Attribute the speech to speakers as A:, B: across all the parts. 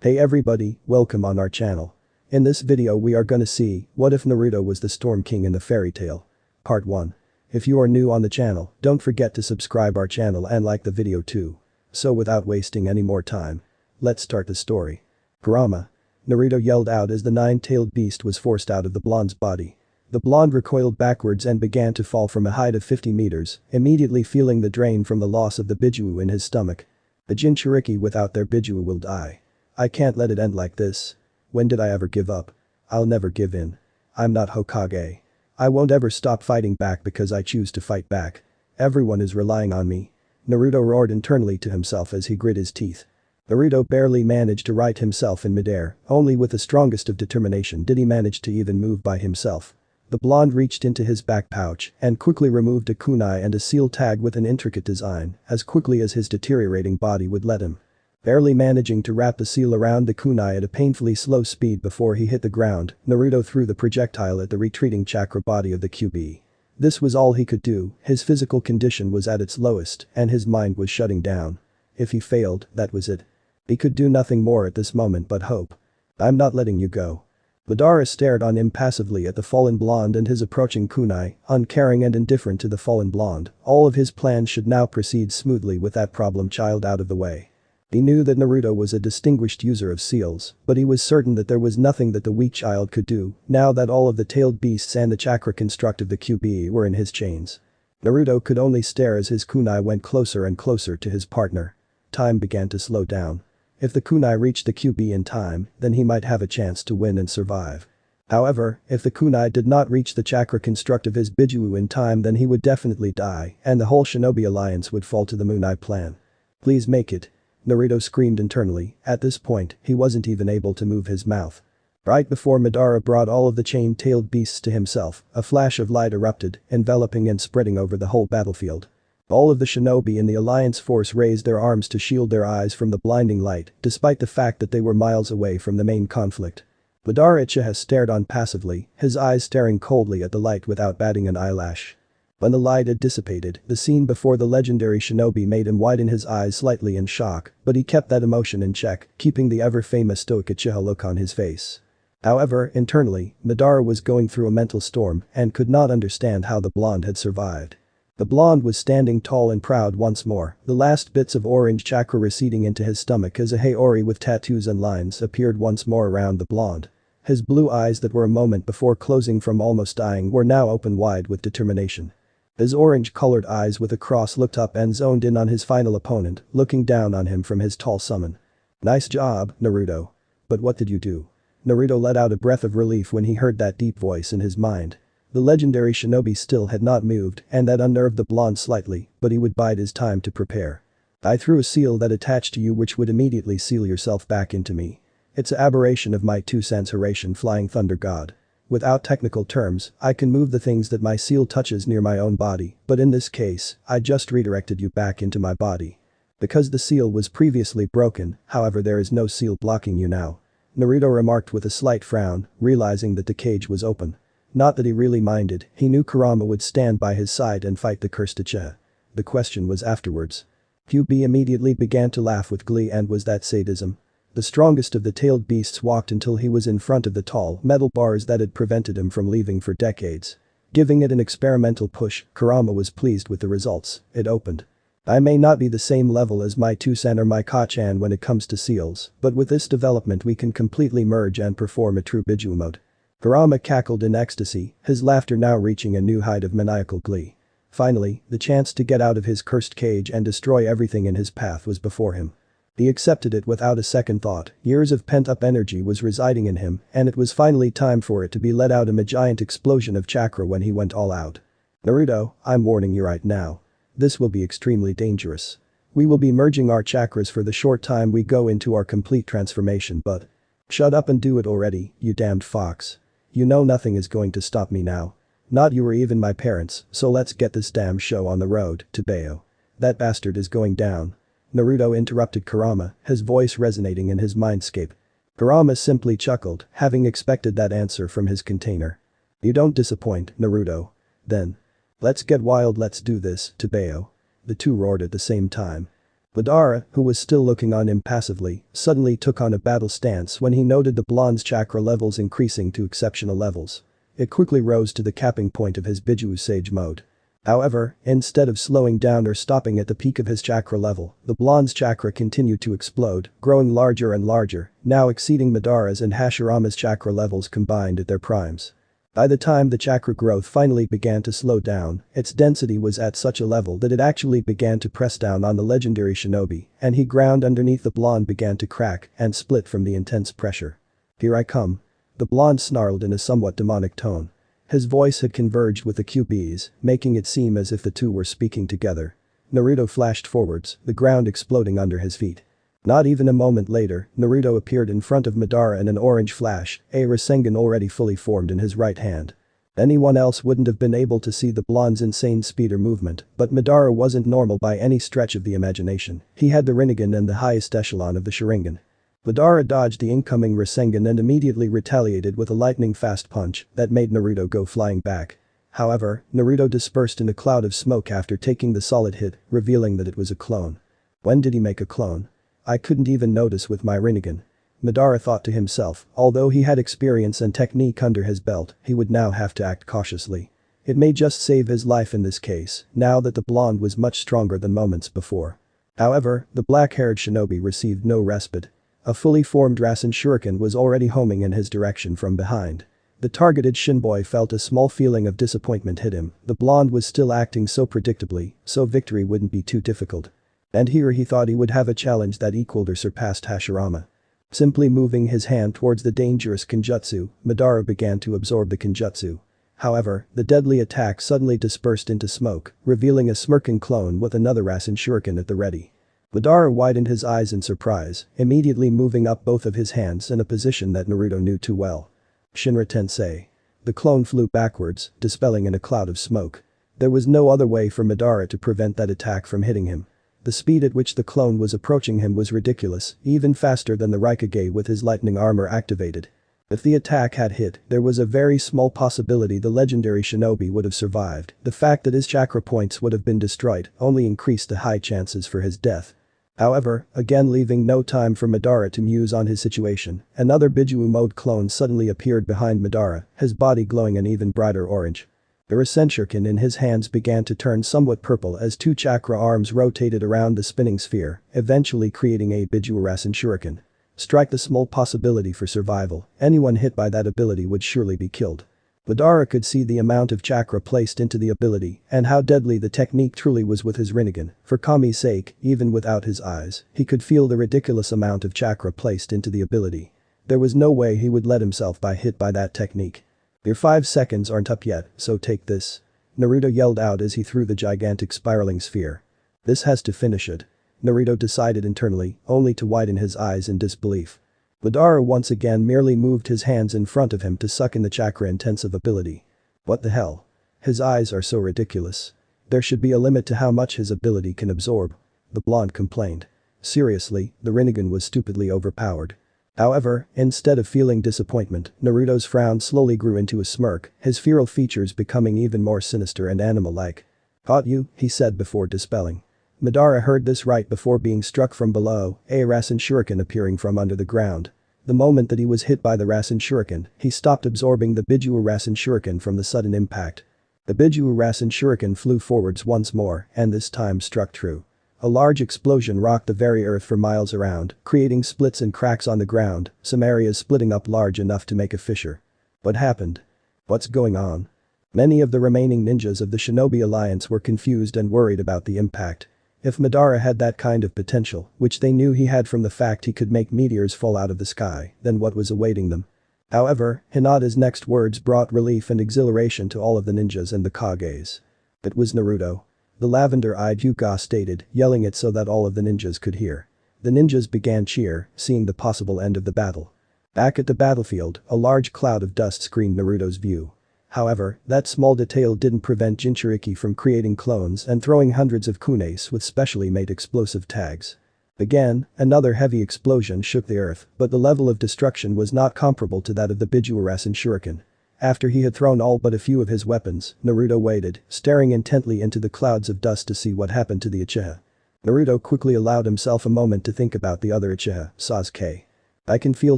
A: Hey everybody, welcome on our channel. In this video we are gonna see, what if Naruto was the Storm King in the fairy tale? Part 1. If you are new on the channel, don't forget to subscribe our channel and like the video too. So without wasting any more time, let's start the story. Kurama. Naruto yelled out as the nine-tailed beast was forced out of the blonde's body. The blonde recoiled backwards and began to fall from a height of 50 meters, immediately feeling the drain from the loss of the Biju in his stomach. The Jinchuriki without their Biju will die. I can't let it end like this. When did I ever give up? I'll never give in. I'm not Hokage. I won't ever stop fighting back because I choose to fight back. Everyone is relying on me. Naruto roared internally to himself as he grit his teeth. Naruto barely managed to right himself in midair, only with the strongest of determination did he manage to even move by himself. The blonde reached into his back pouch and quickly removed a kunai and a seal tag with an intricate design, as quickly as his deteriorating body would let him. Barely managing to wrap the seal around the kunai at a painfully slow speed before he hit the ground, Naruto threw the projectile at the retreating chakra body of the Kyuubi. This was all he could do, his physical condition was at its lowest and his mind was shutting down. If he failed, that was it. He could do nothing more at this moment but hope. I'm not letting you go. Madara stared on impassively at the fallen blonde and his approaching kunai, uncaring and indifferent to the fallen blonde. All of his plans should now proceed smoothly with that problem child out of the way. He knew that Naruto was a distinguished user of seals, but he was certain that there was nothing that the weak child could do, now that all of the tailed beasts and the chakra construct of the Kyuubi were in his chains. Naruto could only stare as his kunai went closer and closer to his partner. Time began to slow down. If the kunai reached the Kyuubi in time, then he might have a chance to win and survive. However, if the kunai did not reach the chakra construct of his Biju in time, then he would definitely die and the whole shinobi alliance would fall to the Moon Eye plan. Please make it. Naruto screamed internally. At this point, he wasn't even able to move his mouth. Right before Madara brought all of the chain-tailed beasts to himself, a flash of light erupted, enveloping and spreading over the whole battlefield. All of the shinobi in the alliance force raised their arms to shield their eyes from the blinding light, despite the fact that they were miles away from the main conflict. Madara stared on passively, his eyes staring coldly at the light without batting an eyelash. When the light had dissipated, the scene before the legendary shinobi made him widen his eyes slightly in shock, but he kept that emotion in check, keeping the ever-famous stoic Uchiha look on his face. However, internally, Madara was going through a mental storm and could not understand how the blonde had survived. The blonde was standing tall and proud once more, the last bits of orange chakra receding into his stomach as a Haori with tattoos and lines appeared once more around the blonde. His blue eyes that were a moment before closing from almost dying were now open wide with determination. His orange-colored eyes with a cross looked up and zoned in on his final opponent, looking down on him from his tall summon. Nice job, Naruto. But what did you do? Naruto let out a breath of relief when he heard that deep voice in his mind. The legendary shinobi still had not moved and that unnerved the blonde slightly, but he would bide his time to prepare. I threw a seal that attached to you which would immediately seal yourself back into me. It's an aberration of my 2 cents Horatian flying thunder god. Without technical terms, I can move the things that my seal touches near my own body, but in this case, I just redirected you back into my body. Because the seal was previously broken, however there is no seal blocking you now. Naruto remarked with a slight frown, realizing that the cage was open. Not that he really minded, he knew Kurama would stand by his side and fight the cursed Uchiha. The question was afterwards. Kyuubi immediately began to laugh with glee and was that sadism? The strongest of the tailed beasts walked until he was in front of the tall metal bars that had prevented him from leaving for decades. Giving it an experimental push, Kurama was pleased with the results. It opened. I may not be the same level as my 2-sen or my Ka-chan when it comes to seals, but with this development we can completely merge and perform a true Biju mode. Kurama cackled in ecstasy, his laughter now reaching a new height of maniacal glee. Finally, the chance to get out of his cursed cage and destroy everything in his path was before him. He accepted it without a second thought, years of pent-up energy was residing in him and it was finally time for it to be let out in a giant explosion of chakra when he went all out. Naruto, I'm warning you right now. This will be extremely dangerous. We will be merging our chakras for the short time we go into our complete transformation but… Shut up and do it already, you damned fox. You know nothing is going to stop me now. Not you or even my parents, so let's get this damn show on the road to Bayo. That bastard is going down. Naruto interrupted Kurama, his voice resonating in his mindscape. Kurama simply chuckled, having expected that answer from his container. You don't disappoint, Naruto. Then. Let's get wild, let's do this, to Bayo. The two roared at the same time. Madara, who was still looking on impassively, suddenly took on a battle stance when he noted the blonde's chakra levels increasing to exceptional levels. It quickly rose to the capping point of his Biju Sage mode. However, instead of slowing down or stopping at the peak of his chakra level, the blonde's chakra continued to explode, growing larger and larger, now exceeding Madara's and Hashirama's chakra levels combined at their primes. By the time the chakra growth finally began to slow down, its density was at such a level that it actually began to press down on the legendary shinobi, and he ground underneath the blonde began to crack and split from the intense pressure. "Here I come." The blonde snarled in a somewhat demonic tone. His voice had converged with the Kyuubi's, making it seem as if the two were speaking together. Naruto flashed forwards, the ground exploding under his feet. Not even a moment later, Naruto appeared in front of Madara in an orange flash, a Rasengan already fully formed in his right hand. Anyone else wouldn't have been able to see the blonde's insane speed or movement, but Madara wasn't normal by any stretch of the imagination. He had the Rinnegan and the highest echelon of the Sharingan. Madara dodged the incoming Rasengan and immediately retaliated with a lightning-fast punch that made Naruto go flying back. However, Naruto dispersed in a cloud of smoke after taking the solid hit, revealing that it was a clone. When did he make a clone? I couldn't even notice with my Rinnegan. Madara thought to himself, although he had experience and technique under his belt, he would now have to act cautiously. It may just save his life in this case, now that the blonde was much stronger than moments before. However, the black-haired shinobi received no respite. A fully formed Rasen Shuriken was already homing in his direction from behind. The targeted shinboy felt a small feeling of disappointment hit him. The blonde was still acting so predictably, so victory wouldn't be too difficult. And here he thought he would have a challenge that equaled or surpassed Hashirama. Simply moving his hand towards the dangerous Kenjutsu, Madara began to absorb the Kenjutsu. However, the deadly attack suddenly dispersed into smoke, revealing a smirking clone with another Rasen Shuriken at the ready. Madara widened his eyes in surprise, immediately moving up both of his hands in a position that Naruto knew too well. Shinra Tensei. The clone flew backwards, dispelling in a cloud of smoke. There was no other way for Madara to prevent that attack from hitting him. The speed at which the clone was approaching him was ridiculous, even faster than the Raikage with his lightning armor activated. If the attack had hit, there was a very small possibility the legendary shinobi would have survived. The fact that his chakra points would have been destroyed only increased the high chances for his death. However, again leaving no time for Madara to muse on his situation, another Biju mode clone suddenly appeared behind Madara, his body glowing an even brighter orange. The Rasen Shuriken in his hands began to turn somewhat purple as two chakra arms rotated around the spinning sphere, eventually creating a Biju Rasen Shuriken. Strike the small possibility for survival, anyone hit by that ability would surely be killed. Madara could see the amount of chakra placed into the ability and how deadly the technique truly was with his Rinnegan. For Kami's sake, even without his eyes, he could feel the ridiculous amount of chakra placed into the ability. There was no way he would let himself be hit by that technique. Your 5 seconds aren't up yet, so take this. Naruto yelled out as he threw the gigantic spiraling sphere. This has to finish it. Naruto decided internally, only to widen his eyes in disbelief. Madara once again merely moved his hands in front of him to suck in the chakra-intensive ability. What the hell? His eyes are so ridiculous. There should be a limit to how much his ability can absorb. The blonde complained. Seriously, the Rinnegan was stupidly overpowered. However, instead of feeling disappointment, Naruto's frown slowly grew into a smirk, his feral features becoming even more sinister and animal-like. "Caught you," he said before dispelling. Madara heard this right before being struck from below, a Rasen Shuriken appearing from under the ground. The moment that he was hit by the Rasen Shuriken, he stopped absorbing the Biju Rasen Shuriken from the sudden impact. The Biju Rasen Shuriken flew forwards once more and this time struck true. A large explosion rocked the very earth for miles around, creating splits and cracks on the ground, some areas splitting up large enough to make a fissure. What happened? What's going on? Many of the remaining ninjas of the Shinobi Alliance were confused and worried about the impact. If Madara had that kind of potential, which they knew he had from the fact he could make meteors fall out of the sky, then what was awaiting them? However, Hinata's next words brought relief and exhilaration to all of the ninjas and the Kages. It was Naruto. The lavender-eyed Hyuga stated, yelling it so that all of the ninjas could hear. The ninjas began cheer, seeing the possible end of the battle. Back at the battlefield, a large cloud of dust screened Naruto's view. However, that small detail didn't prevent Jinchuriki from creating clones and throwing hundreds of kunes with specially made explosive tags. Again, another heavy explosion shook the earth, but the level of destruction was not comparable to that of the Biju Rasen Shuriken. After he had thrown all but a few of his weapons, Naruto waited, staring intently into the clouds of dust to see what happened to the Uchiha. Naruto quickly allowed himself a moment to think about the other Uchiha, Sasuke. I can feel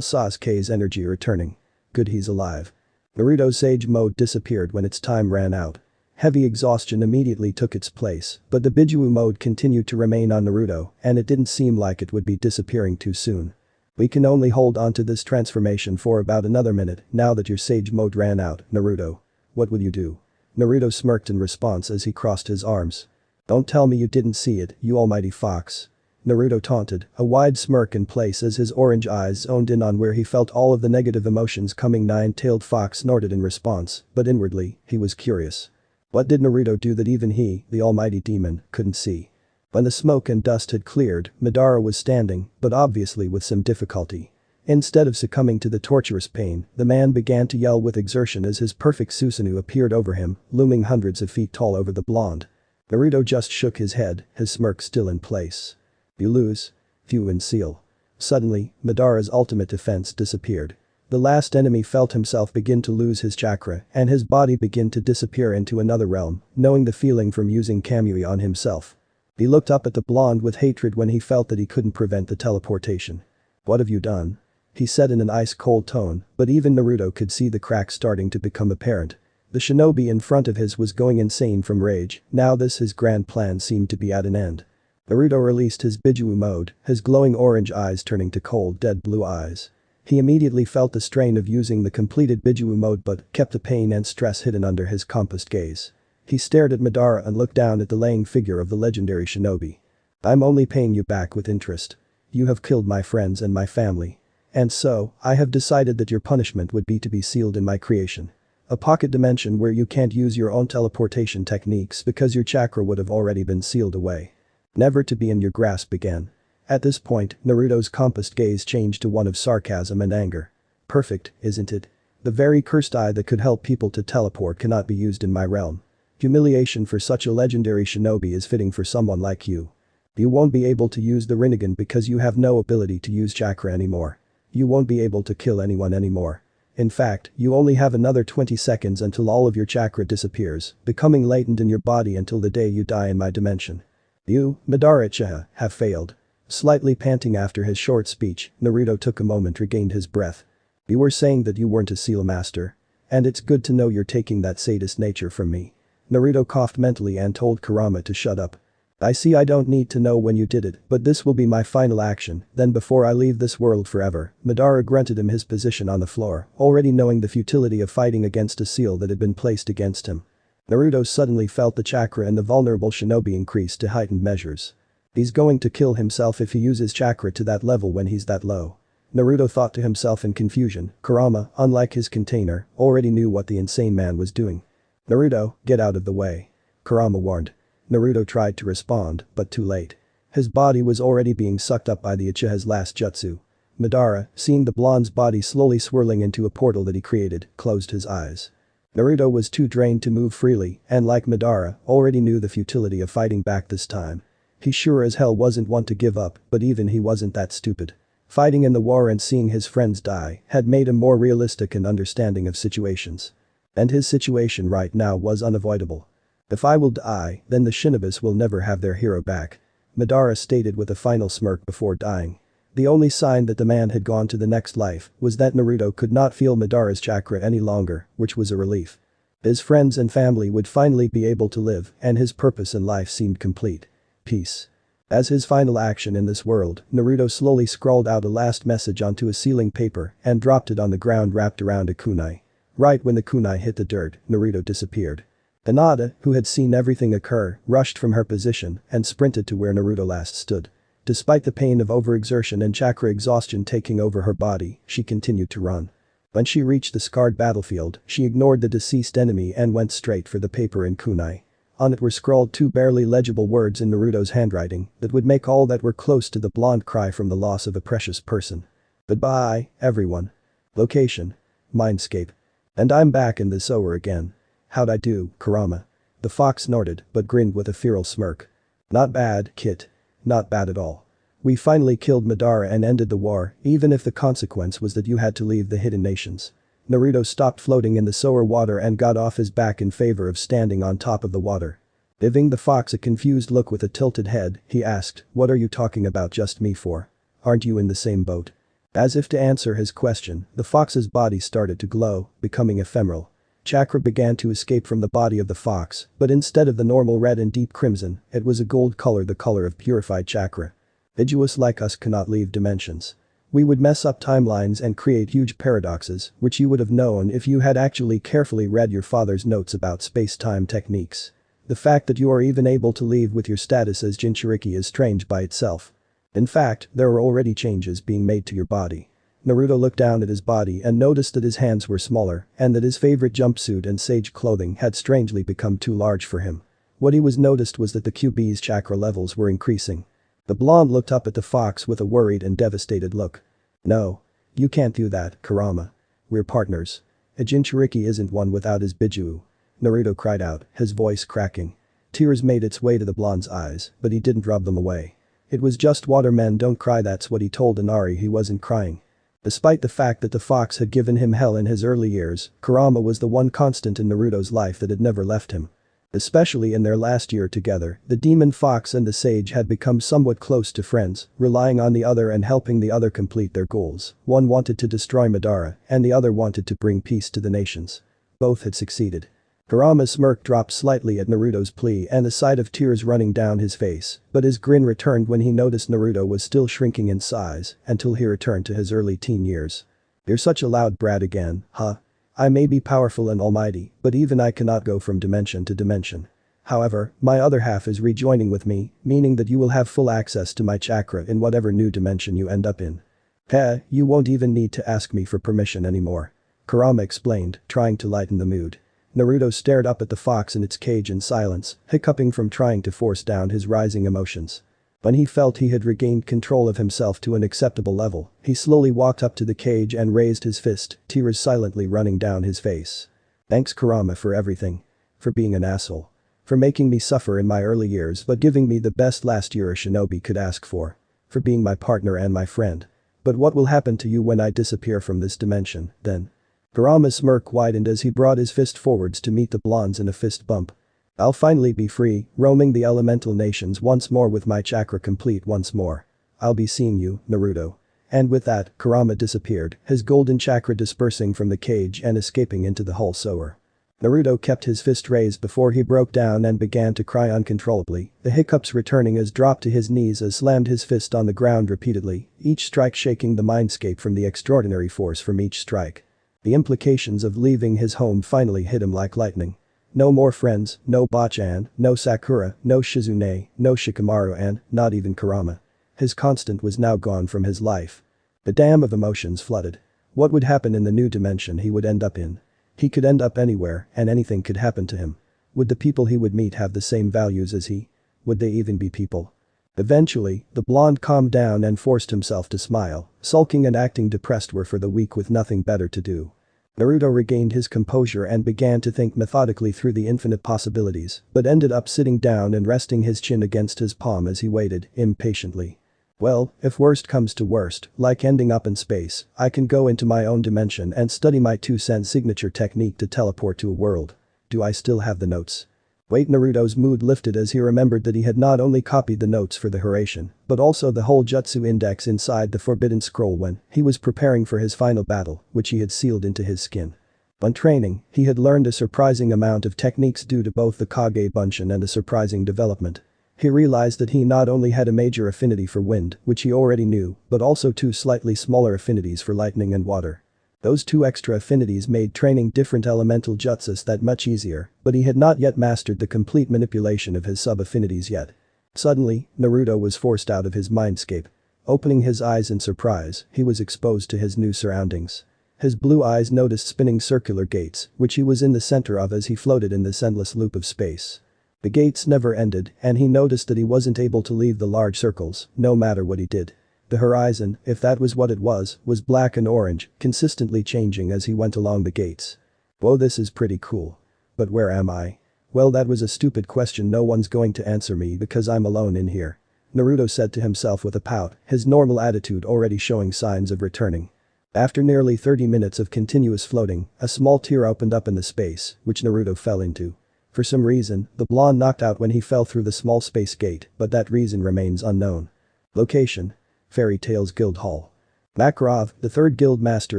A: Sasuke's energy returning. Good he's alive. Naruto's Sage mode disappeared when its time ran out. Heavy exhaustion immediately took its place, but the Bijuu mode continued to remain on Naruto, and it didn't seem like it would be disappearing too soon. We can only hold on to this transformation for about another minute now that your Sage mode ran out, Naruto. What would you do? Naruto smirked in response as he crossed his arms. Don't tell me you didn't see it, you almighty fox. Naruto taunted, a wide smirk in place as his orange eyes zoned in on where he felt all of the negative emotions coming. Nine-tailed fox snorted in response, but inwardly, he was curious. What did Naruto do that even he, the almighty demon, couldn't see? When the smoke and dust had cleared, Madara was standing, but obviously with some difficulty. Instead of succumbing to the torturous pain, the man began to yell with exertion as his perfect Susanoo appeared over him, looming hundreds of feet tall over the blonde. Naruto just shook his head, his smirk still in place. You lose. Few and seal. Suddenly, Madara's ultimate defense disappeared. The last enemy felt himself begin to lose his chakra and his body begin to disappear into another realm, knowing the feeling from using Kamui on himself. He looked up at the blonde with hatred when he felt that he couldn't prevent the teleportation. What have you done? He said in an ice-cold tone, but even Naruto could see the cracks starting to become apparent. The shinobi in front of his was going insane from rage, now his grand plan seemed to be at an end. Naruto released his Bijuu mode, his glowing orange eyes turning to cold dead blue eyes. He immediately felt the strain of using the completed Bijuu mode but kept the pain and stress hidden under his compassed gaze. He stared at Madara and looked down at the laying figure of the legendary shinobi. I'm only paying you back with interest. You have killed my friends and my family. And so, I have decided that your punishment would be to be sealed in my creation. A pocket dimension where you can't use your own teleportation techniques because your chakra would have already been sealed away. Never to be in your grasp again. At this point, Naruto's compassed gaze changed to one of sarcasm and anger. Perfect, isn't it? The very cursed eye that could help people to teleport cannot be used in my realm. Humiliation for such a legendary shinobi is fitting for someone like you. You won't be able to use the Rinnegan because you have no ability to use chakra anymore. You won't be able to kill anyone anymore. In fact, you only have another 20 seconds until all of your chakra disappears, becoming latent in your body until the day you die in my dimension. You, Madara Uchiha, have failed. Slightly panting after his short speech, Naruto took a moment, regained his breath. You were saying that you weren't a seal master. And it's good to know you're taking that sadist nature from me. Naruto coughed mentally and told Kurama to shut up. I see I don't need to know when you did it, but this will be my final action, then before I leave this world forever. Madara grunted him his position on the floor, already knowing the futility of fighting against a seal that had been placed against him. Naruto suddenly felt the chakra and the vulnerable shinobi increase to heightened measures. He's going to kill himself if he uses chakra to that level when he's that low. Naruto thought to himself in confusion. Kurama, unlike his container, already knew what the insane man was doing. Naruto, get out of the way. Kurama warned. Naruto tried to respond, but too late. His body was already being sucked up by the Uchiha's last jutsu. Madara, seeing the blonde's body slowly swirling into a portal that he created, closed his eyes. Naruto was too drained to move freely and like Madara, already knew the futility of fighting back this time. He sure as hell wasn't one to give up, but even he wasn't that stupid. Fighting in the war and seeing his friends die had made him more realistic and understanding of situations. And his situation right now was unavoidable. If I will die, then the shinobis will never have their hero back. Madara stated with a final smirk before dying. The only sign that the man had gone to the next life was that Naruto could not feel Madara's chakra any longer, which was a relief. His friends and family would finally be able to live and his purpose in life seemed complete. Peace. As his final action in this world, Naruto slowly scrawled out a last message onto a sealing paper and dropped it on the ground wrapped around a kunai. Right when the kunai hit the dirt, Naruto disappeared. Hinata, who had seen everything occur, rushed from her position and sprinted to where Naruto last stood. Despite the pain of overexertion and chakra exhaustion taking over her body, she continued to run. When she reached the scarred battlefield, she ignored the deceased enemy and went straight for the paper and kunai. On it were scrawled two barely legible words in Naruto's handwriting that would make all that were close to the blonde cry from the loss of a precious person. Goodbye, everyone. Location. Mindscape. And I'm back in this over again. How'd I do, Kurama? The fox snorted but grinned with a feral smirk. Not bad, Kit. Not bad at all. We finally killed Madara and ended the war, even if the consequence was that you had to leave the hidden nations. Naruto stopped floating in the sour water and got off his back in favor of standing on top of the water. Giving the fox a confused look with a tilted head, he asked, "What are you talking about just me for? Aren't you in the same boat?" As if to answer his question, the fox's body started to glow, becoming ephemeral. Chakra began to escape from the body of the fox, but instead of the normal red and deep crimson, it was a gold color, the color of purified chakra. Individuals like us cannot leave dimensions. We would mess up timelines and create huge paradoxes, which you would have known if you had actually carefully read your father's notes about space-time techniques. The fact that you are even able to leave with your status as Jinchuriki is strange by itself. In fact, there are already changes being made to your body. Naruto looked down at his body and noticed that his hands were smaller and that his favorite jumpsuit and sage clothing had strangely become too large for him. What he was noticed was that the Kyuubi's chakra levels were increasing. The blonde looked up at the fox with a worried and devastated look. "No. You can't do that, Kurama. We're partners. A Jinchuriki isn't one without his Bijuu," Naruto cried out, his voice cracking. Tears made its way to the blonde's eyes, but he didn't rub them away. "It was just water, men don't cry," that's what he told Inari. He wasn't crying. Despite the fact that the fox had given him hell in his early years, Kurama was the one constant in Naruto's life that had never left him. Especially in their last year together, the demon fox and the sage had become somewhat close to friends, relying on the other and helping the other complete their goals. One wanted to destroy Madara, and the other wanted to bring peace to the nations. Both had succeeded. Kurama's smirk dropped slightly at Naruto's plea and a sight of tears running down his face, but his grin returned when he noticed Naruto was still shrinking in size until he returned to his early teen years. "You're such a loud brat again, huh? I may be powerful and almighty, but even I cannot go from dimension to dimension. However, my other half is rejoining with me, meaning that you will have full access to my chakra in whatever new dimension you end up in. Heh, you won't even need to ask me for permission anymore," Kurama explained, trying to lighten the mood. Naruto stared up at the fox in its cage in silence, hiccuping from trying to force down his rising emotions. When he felt he had regained control of himself to an acceptable level, he slowly walked up to the cage and raised his fist, tears silently running down his face. "Thanks, Kurama, for everything. For being an asshole. For making me suffer in my early years but giving me the best last year a shinobi could ask for. For being my partner and my friend. But what will happen to you when I disappear from this dimension, then?" Kurama's smirk widened as he brought his fist forwards to meet the blonde's in a fist bump. "I'll finally be free, roaming the elemental nations once more with my chakra complete once more. I'll be seeing you, Naruto." And with that, Kurama disappeared, his golden chakra dispersing from the cage and escaping into the hull sewer. Naruto kept his fist raised before he broke down and began to cry uncontrollably, the hiccups returning as dropped to his knees as slammed his fist on the ground repeatedly, each strike shaking the mindscape from the extraordinary force from each strike. The implications of leaving his home finally hit him like lightning. No more friends, no Bachan, no Sakura, no Shizune, no Shikamaru and, not even Kurama. His constant was now gone from his life. The dam of emotions flooded. What would happen in the new dimension he would end up in? He could end up anywhere and anything could happen to him. Would the people he would meet have the same values as he? Would they even be people? Eventually, the blonde calmed down and forced himself to smile. Sulking and acting depressed were for the weak with nothing better to do. Naruto regained his composure and began to think methodically through the infinite possibilities, but ended up sitting down and resting his chin against his palm as he waited, impatiently. "Well, if worst comes to worst, like ending up in space, I can go into my own dimension and study my 2-cent signature technique to teleport to a world. Do I still have the notes?" Wait, Naruto's mood lifted as he remembered that he had not only copied the notes for the Hiraishin, but also the whole jutsu index inside the Forbidden Scroll when he was preparing for his final battle, which he had sealed into his skin. On training, he had learned a surprising amount of techniques due to both the Kage Bunshin and a surprising development. He realized that he not only had a major affinity for wind, which he already knew, but also 2 slightly smaller affinities for lightning and water. Those 2 extra affinities made training different elemental jutsus that much easier, but he had not yet mastered the complete manipulation of his sub-affinities yet. Suddenly, Naruto was forced out of his mindscape. Opening his eyes in surprise, he was exposed to his new surroundings. His blue eyes noticed spinning circular gates, which he was in the center of as he floated in this endless loop of space. The gates never ended, and he noticed that he wasn't able to leave the large circles, no matter what he did. The horizon, if that was what it was black and orange, consistently changing as he went along the gates. Whoa, this is pretty cool. But where am I? Well, that was a stupid question. No one's going to answer me because I'm alone in here. Naruto said to himself with a pout, his normal attitude already showing signs of returning. After nearly 30 minutes of continuous floating, a small tear opened up in the space, which Naruto fell into. For some reason, the blonde knocked out when he fell through the small space gate, but that reason remains unknown. Location: Fairy Tail's Guild Hall. Makarov, the third guild master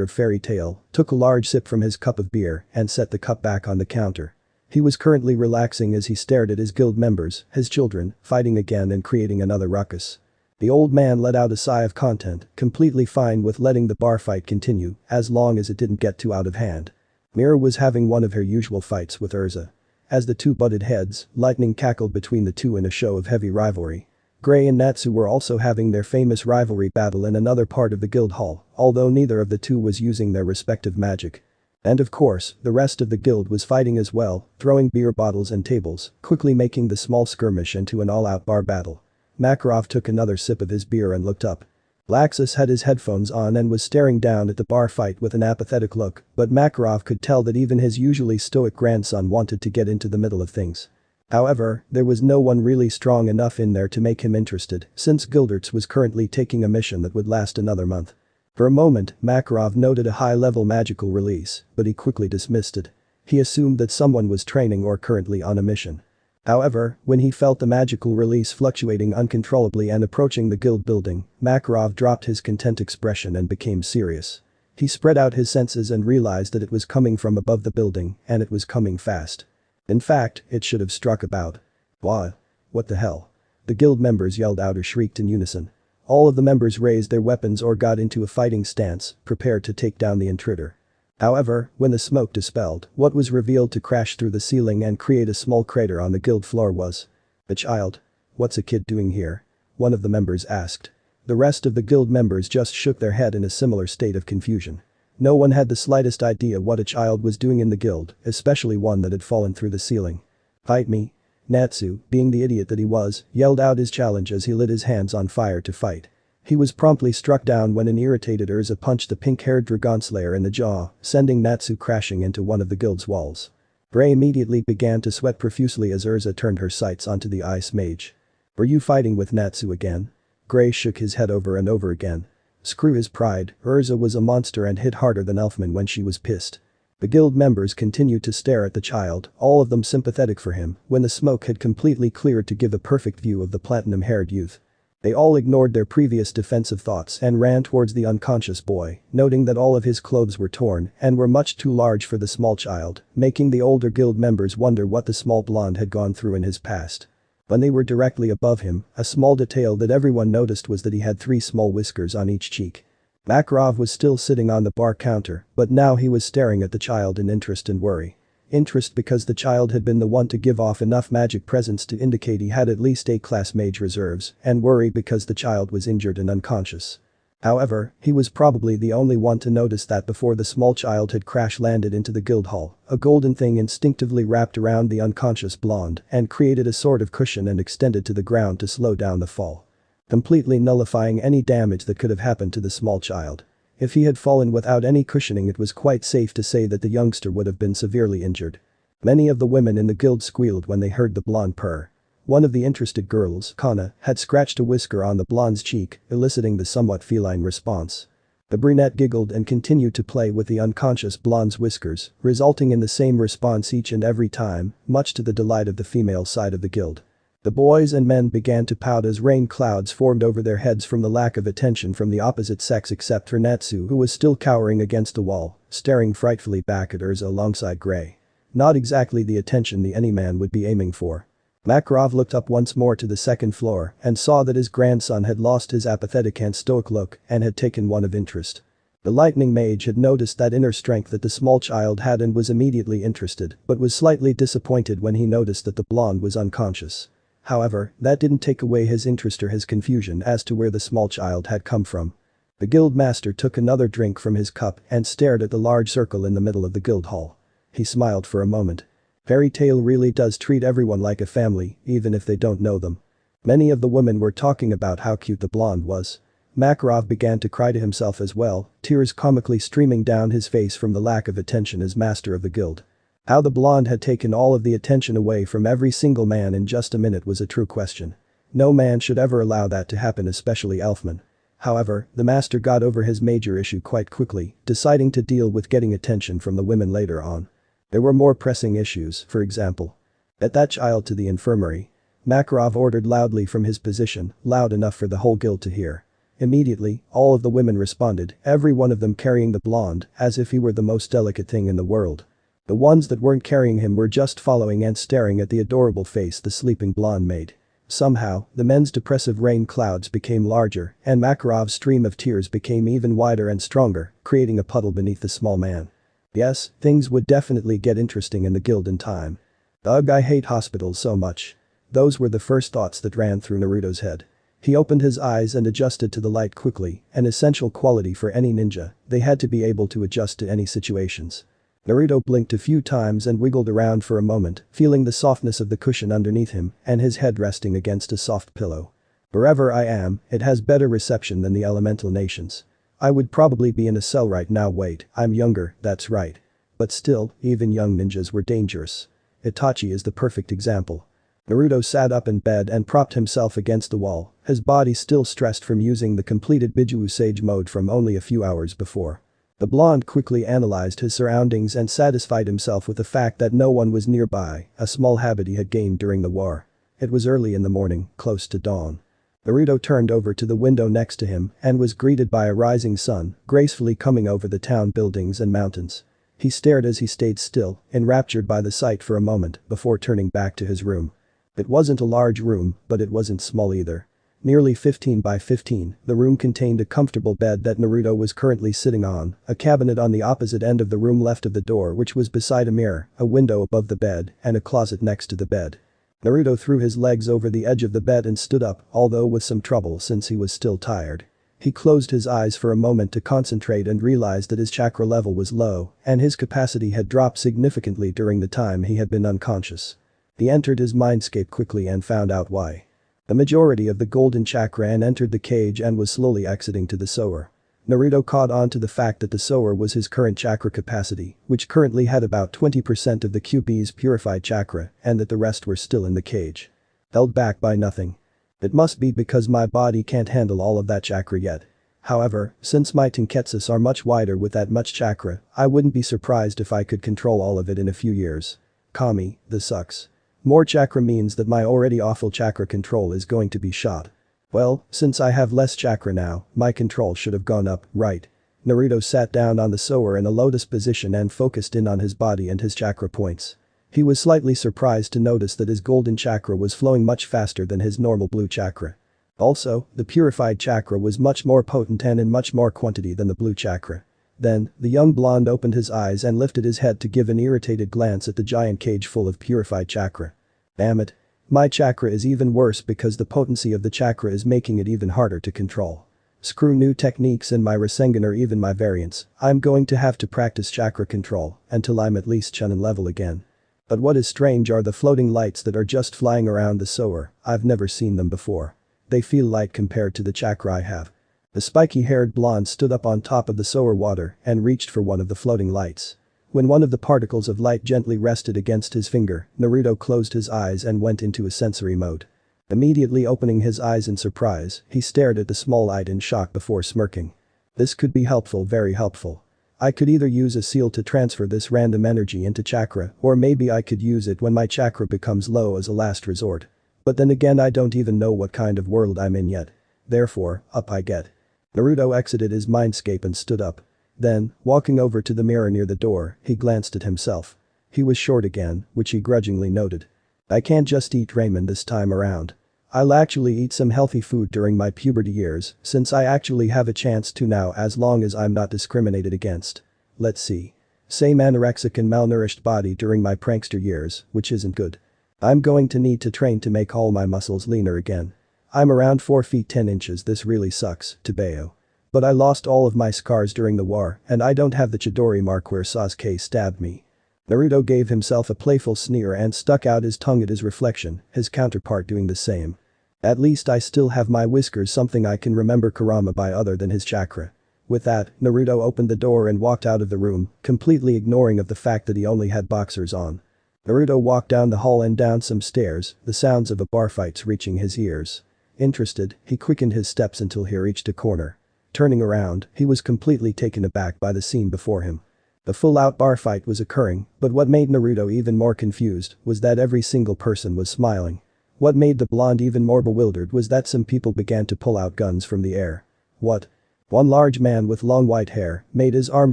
A: of Fairy Tail, took a large sip from his cup of beer and set the cup back on the counter. He was currently relaxing as he stared at his guild members, his children, fighting again and creating another ruckus. The old man let out a sigh of content, completely fine with letting the bar fight continue, as long as it didn't get too out of hand. Mira was having one of her usual fights with Erza. As the two butted heads, lightning cackled between the two in a show of heavy rivalry. Gray and Natsu were also having their famous rivalry battle in another part of the guild hall, although neither of the two was using their respective magic. And of course, the rest of the guild was fighting as well, throwing beer bottles and tables, quickly making the small skirmish into an all-out bar battle. Makarov took another sip of his beer and looked up. Laxus had his headphones on and was staring down at the bar fight with an apathetic look, but Makarov could tell that even his usually stoic grandson wanted to get into the middle of things. However, there was no one really strong enough in there to make him interested, since Gildertz was currently taking a mission that would last another month. For a moment, Makarov noted a high-level magical release, but he quickly dismissed it. He assumed that someone was training or currently on a mission. However, when he felt the magical release fluctuating uncontrollably and approaching the guild building, Makarov dropped his content expression and became serious. He spread out his senses and realized that it was coming from above the building, and it was coming fast. In fact, it should have struck about. Why? What the hell? The guild members yelled out or shrieked in unison. All of the members raised their weapons or got into a fighting stance, prepared to take down the intruder. However, when the smoke dispelled, what was revealed to crash through the ceiling and create a small crater on the guild floor was a child. "What's a kid doing here?" one of the members asked. The rest of the guild members just shook their head in a similar state of confusion. No one had the slightest idea what a child was doing in the guild, especially one that had fallen through the ceiling. "Fight me." Natsu, being the idiot that he was, yelled out his challenge as he lit his hands on fire to fight. He was promptly struck down when an irritated Erza punched the pink-haired Dragonslayer in the jaw, sending Natsu crashing into one of the guild's walls. Gray immediately began to sweat profusely as Erza turned her sights onto the ice mage. "Were you fighting with Natsu again?" Gray shook his head over and over again. Screw his pride, Erza was a monster and hit harder than Elfman when she was pissed. The guild members continued to stare at the child, all of them sympathetic for him, when the smoke had completely cleared to give a perfect view of the platinum-haired youth. They all ignored their previous defensive thoughts and ran towards the unconscious boy, noting that all of his clothes were torn and were much too large for the small child, making the older guild members wonder what the small blonde had gone through in his past. When they were directly above him, a small detail that everyone noticed was that he had 3 small whiskers on each cheek. Makarov was still sitting on the bar counter, but now he was staring at the child in interest and worry. Interest because the child had been the one to give off enough magic presence to indicate he had at least A-class mage reserves, and worry because the child was injured and unconscious. However, he was probably the only one to notice that before the small child had crash-landed into the guild hall, a golden thing instinctively wrapped around the unconscious blonde and created a sort of cushion and extended to the ground to slow down the fall, completely nullifying any damage that could have happened to the small child. If he had fallen without any cushioning, it was quite safe to say that the youngster would have been severely injured. Many of the women in the guild squealed when they heard the blonde purr. One of the interested girls, Kana, had scratched a whisker on the blonde's cheek, eliciting the somewhat feline response. The brunette giggled and continued to play with the unconscious blonde's whiskers, resulting in the same response each and every time, much to the delight of the female side of the guild. The boys and men began to pout as rain clouds formed over their heads from the lack of attention from the opposite sex except for Natsu, who was still cowering against the wall, staring frightfully back at Erza alongside Gray. Not exactly the attention the any man would be aiming for. Makarov looked up once more to the second floor and saw that his grandson had lost his apathetic and stoic look and had taken one of interest. The lightning mage had noticed that inner strength that the small child had and was immediately interested, but was slightly disappointed when he noticed that the blonde was unconscious. However, that didn't take away his interest or his confusion as to where the small child had come from. The guild master took another drink from his cup and stared at the large circle in the middle of the guild hall. He smiled for a moment. Fairy Tail really does treat everyone like a family, even if they don't know them. Many of the women were talking about how cute the blonde was. Makarov began to cry to himself as well, tears comically streaming down his face from the lack of attention as master of the guild. How the blonde had taken all of the attention away from every single man in just a minute was a true question. No man should ever allow that to happen, especially Elfman. However, the master got over his major issue quite quickly, deciding to deal with getting attention from the women later on. There were more pressing issues, for example. "Get that child to the infirmary." Makarov ordered loudly from his position, loud enough for the whole guild to hear. Immediately, all of the women responded, every one of them carrying the blonde, as if he were the most delicate thing in the world. The ones that weren't carrying him were just following and staring at the adorable face the sleeping blonde made. Somehow, the men's depressive rain clouds became larger, and Makarov's stream of tears became even wider and stronger, creating a puddle beneath the small man. Yes, things would definitely get interesting in the guild in time. Ugh, I hate hospitals so much. Those were the first thoughts that ran through Naruto's head. He opened his eyes and adjusted to the light quickly, an essential quality for any ninja, they had to be able to adjust to any situations. Naruto blinked a few times and wiggled around for a moment, feeling the softness of the cushion underneath him and his head resting against a soft pillow. Wherever I am, it has better reception than the elemental nations. I would probably be in a cell right now. Wait, I'm younger, that's right. But still, even young ninjas were dangerous. Itachi is the perfect example. Naruto sat up in bed and propped himself against the wall, his body still stressed from using the completed Bijuu Sage mode from only a few hours before. The blonde quickly analyzed his surroundings and satisfied himself with the fact that no one was nearby, a small habit he had gained during the war. It was early in the morning, close to dawn. Naruto turned over to the window next to him and was greeted by a rising sun, gracefully coming over the town buildings and mountains. He stared as he stayed still, enraptured by the sight for a moment before turning back to his room. It wasn't a large room, but it wasn't small either. Nearly 15 by 15, the room contained a comfortable bed that Naruto was currently sitting on, a cabinet on the opposite end of the room left of the door which was beside a mirror, a window above the bed, and a closet next to the bed. Naruto threw his legs over the edge of the bed and stood up, although with some trouble since he was still tired. He closed his eyes for a moment to concentrate and realized that his chakra level was low, and his capacity had dropped significantly during the time he had been unconscious. He entered his mindscape quickly and found out why. The majority of the golden chakra entered the cage and was slowly exiting to the sower. Naruto caught on to the fact that the sower was his current chakra capacity, which currently had about 20% of the Kyuubi's purified chakra, and that the rest were still in the cage. Held back by nothing. It must be because my body can't handle all of that chakra yet. However, since my tenketsus are much wider with that much chakra, I wouldn't be surprised if I could control all of it in a few years. Kami, this sucks. More chakra means that my already awful chakra control is going to be shot. Well, since I have less chakra now, my control should have gone up, right? Naruto sat down on the sower in a lotus position and focused in on his body and his chakra points. He was slightly surprised to notice that his golden chakra was flowing much faster than his normal blue chakra. Also, the purified chakra was much more potent and in much more quantity than the blue chakra. Then, the young blonde opened his eyes and lifted his head to give an irritated glance at the giant cage full of purified chakra. Damn it. My chakra is even worse because the potency of the chakra is making it even harder to control. Screw new techniques in my Rasengan or even my variants, I'm going to have to practice chakra control until I'm at least Chunin level again. But what is strange are the floating lights that are just flying around the sower, I've never seen them before. They feel light compared to the chakra I have. The spiky-haired blonde stood up on top of the sower water and reached for one of the floating lights. When one of the particles of light gently rested against his finger, Naruto closed his eyes and went into a sensory mode. Immediately opening his eyes in surprise, he stared at the small light in shock before smirking. This could be helpful, very helpful. I could either use a seal to transfer this random energy into chakra, or maybe I could use it when my chakra becomes low as a last resort. But then again, I don't even know what kind of world I'm in yet. Therefore, up I get. Naruto exited his mindscape and stood up. Then, walking over to the mirror near the door, he glanced at himself. He was short again, which he grudgingly noted. I can't just eat ramen this time around. I'll actually eat some healthy food during my puberty years, since I actually have a chance to now as long as I'm not discriminated against. Let's see. Same anorexic and malnourished body during my prankster years, which isn't good. I'm going to need to train to make all my muscles leaner again. I'm around 4 feet 10 inches, this really sucks, Tebeo. But I lost all of my scars during the war and I don't have the Chidori mark where Sasuke stabbed me. Naruto gave himself a playful sneer and stuck out his tongue at his reflection, his counterpart doing the same. At least I still have my whiskers, something I can remember Kurama by other than his chakra. With that, Naruto opened the door and walked out of the room, completely ignoring of the fact that he only had boxers on. Naruto walked down the hall and down some stairs, the sounds of a bar fights reaching his ears. Interested, he quickened his steps until he reached a corner. Turning around, he was completely taken aback by the scene before him. A full-out bar fight was occurring, but what made Naruto even more confused was that every single person was smiling. What made the blonde even more bewildered was that some people began to pull out guns from the air. What? One large man with long white hair made his arm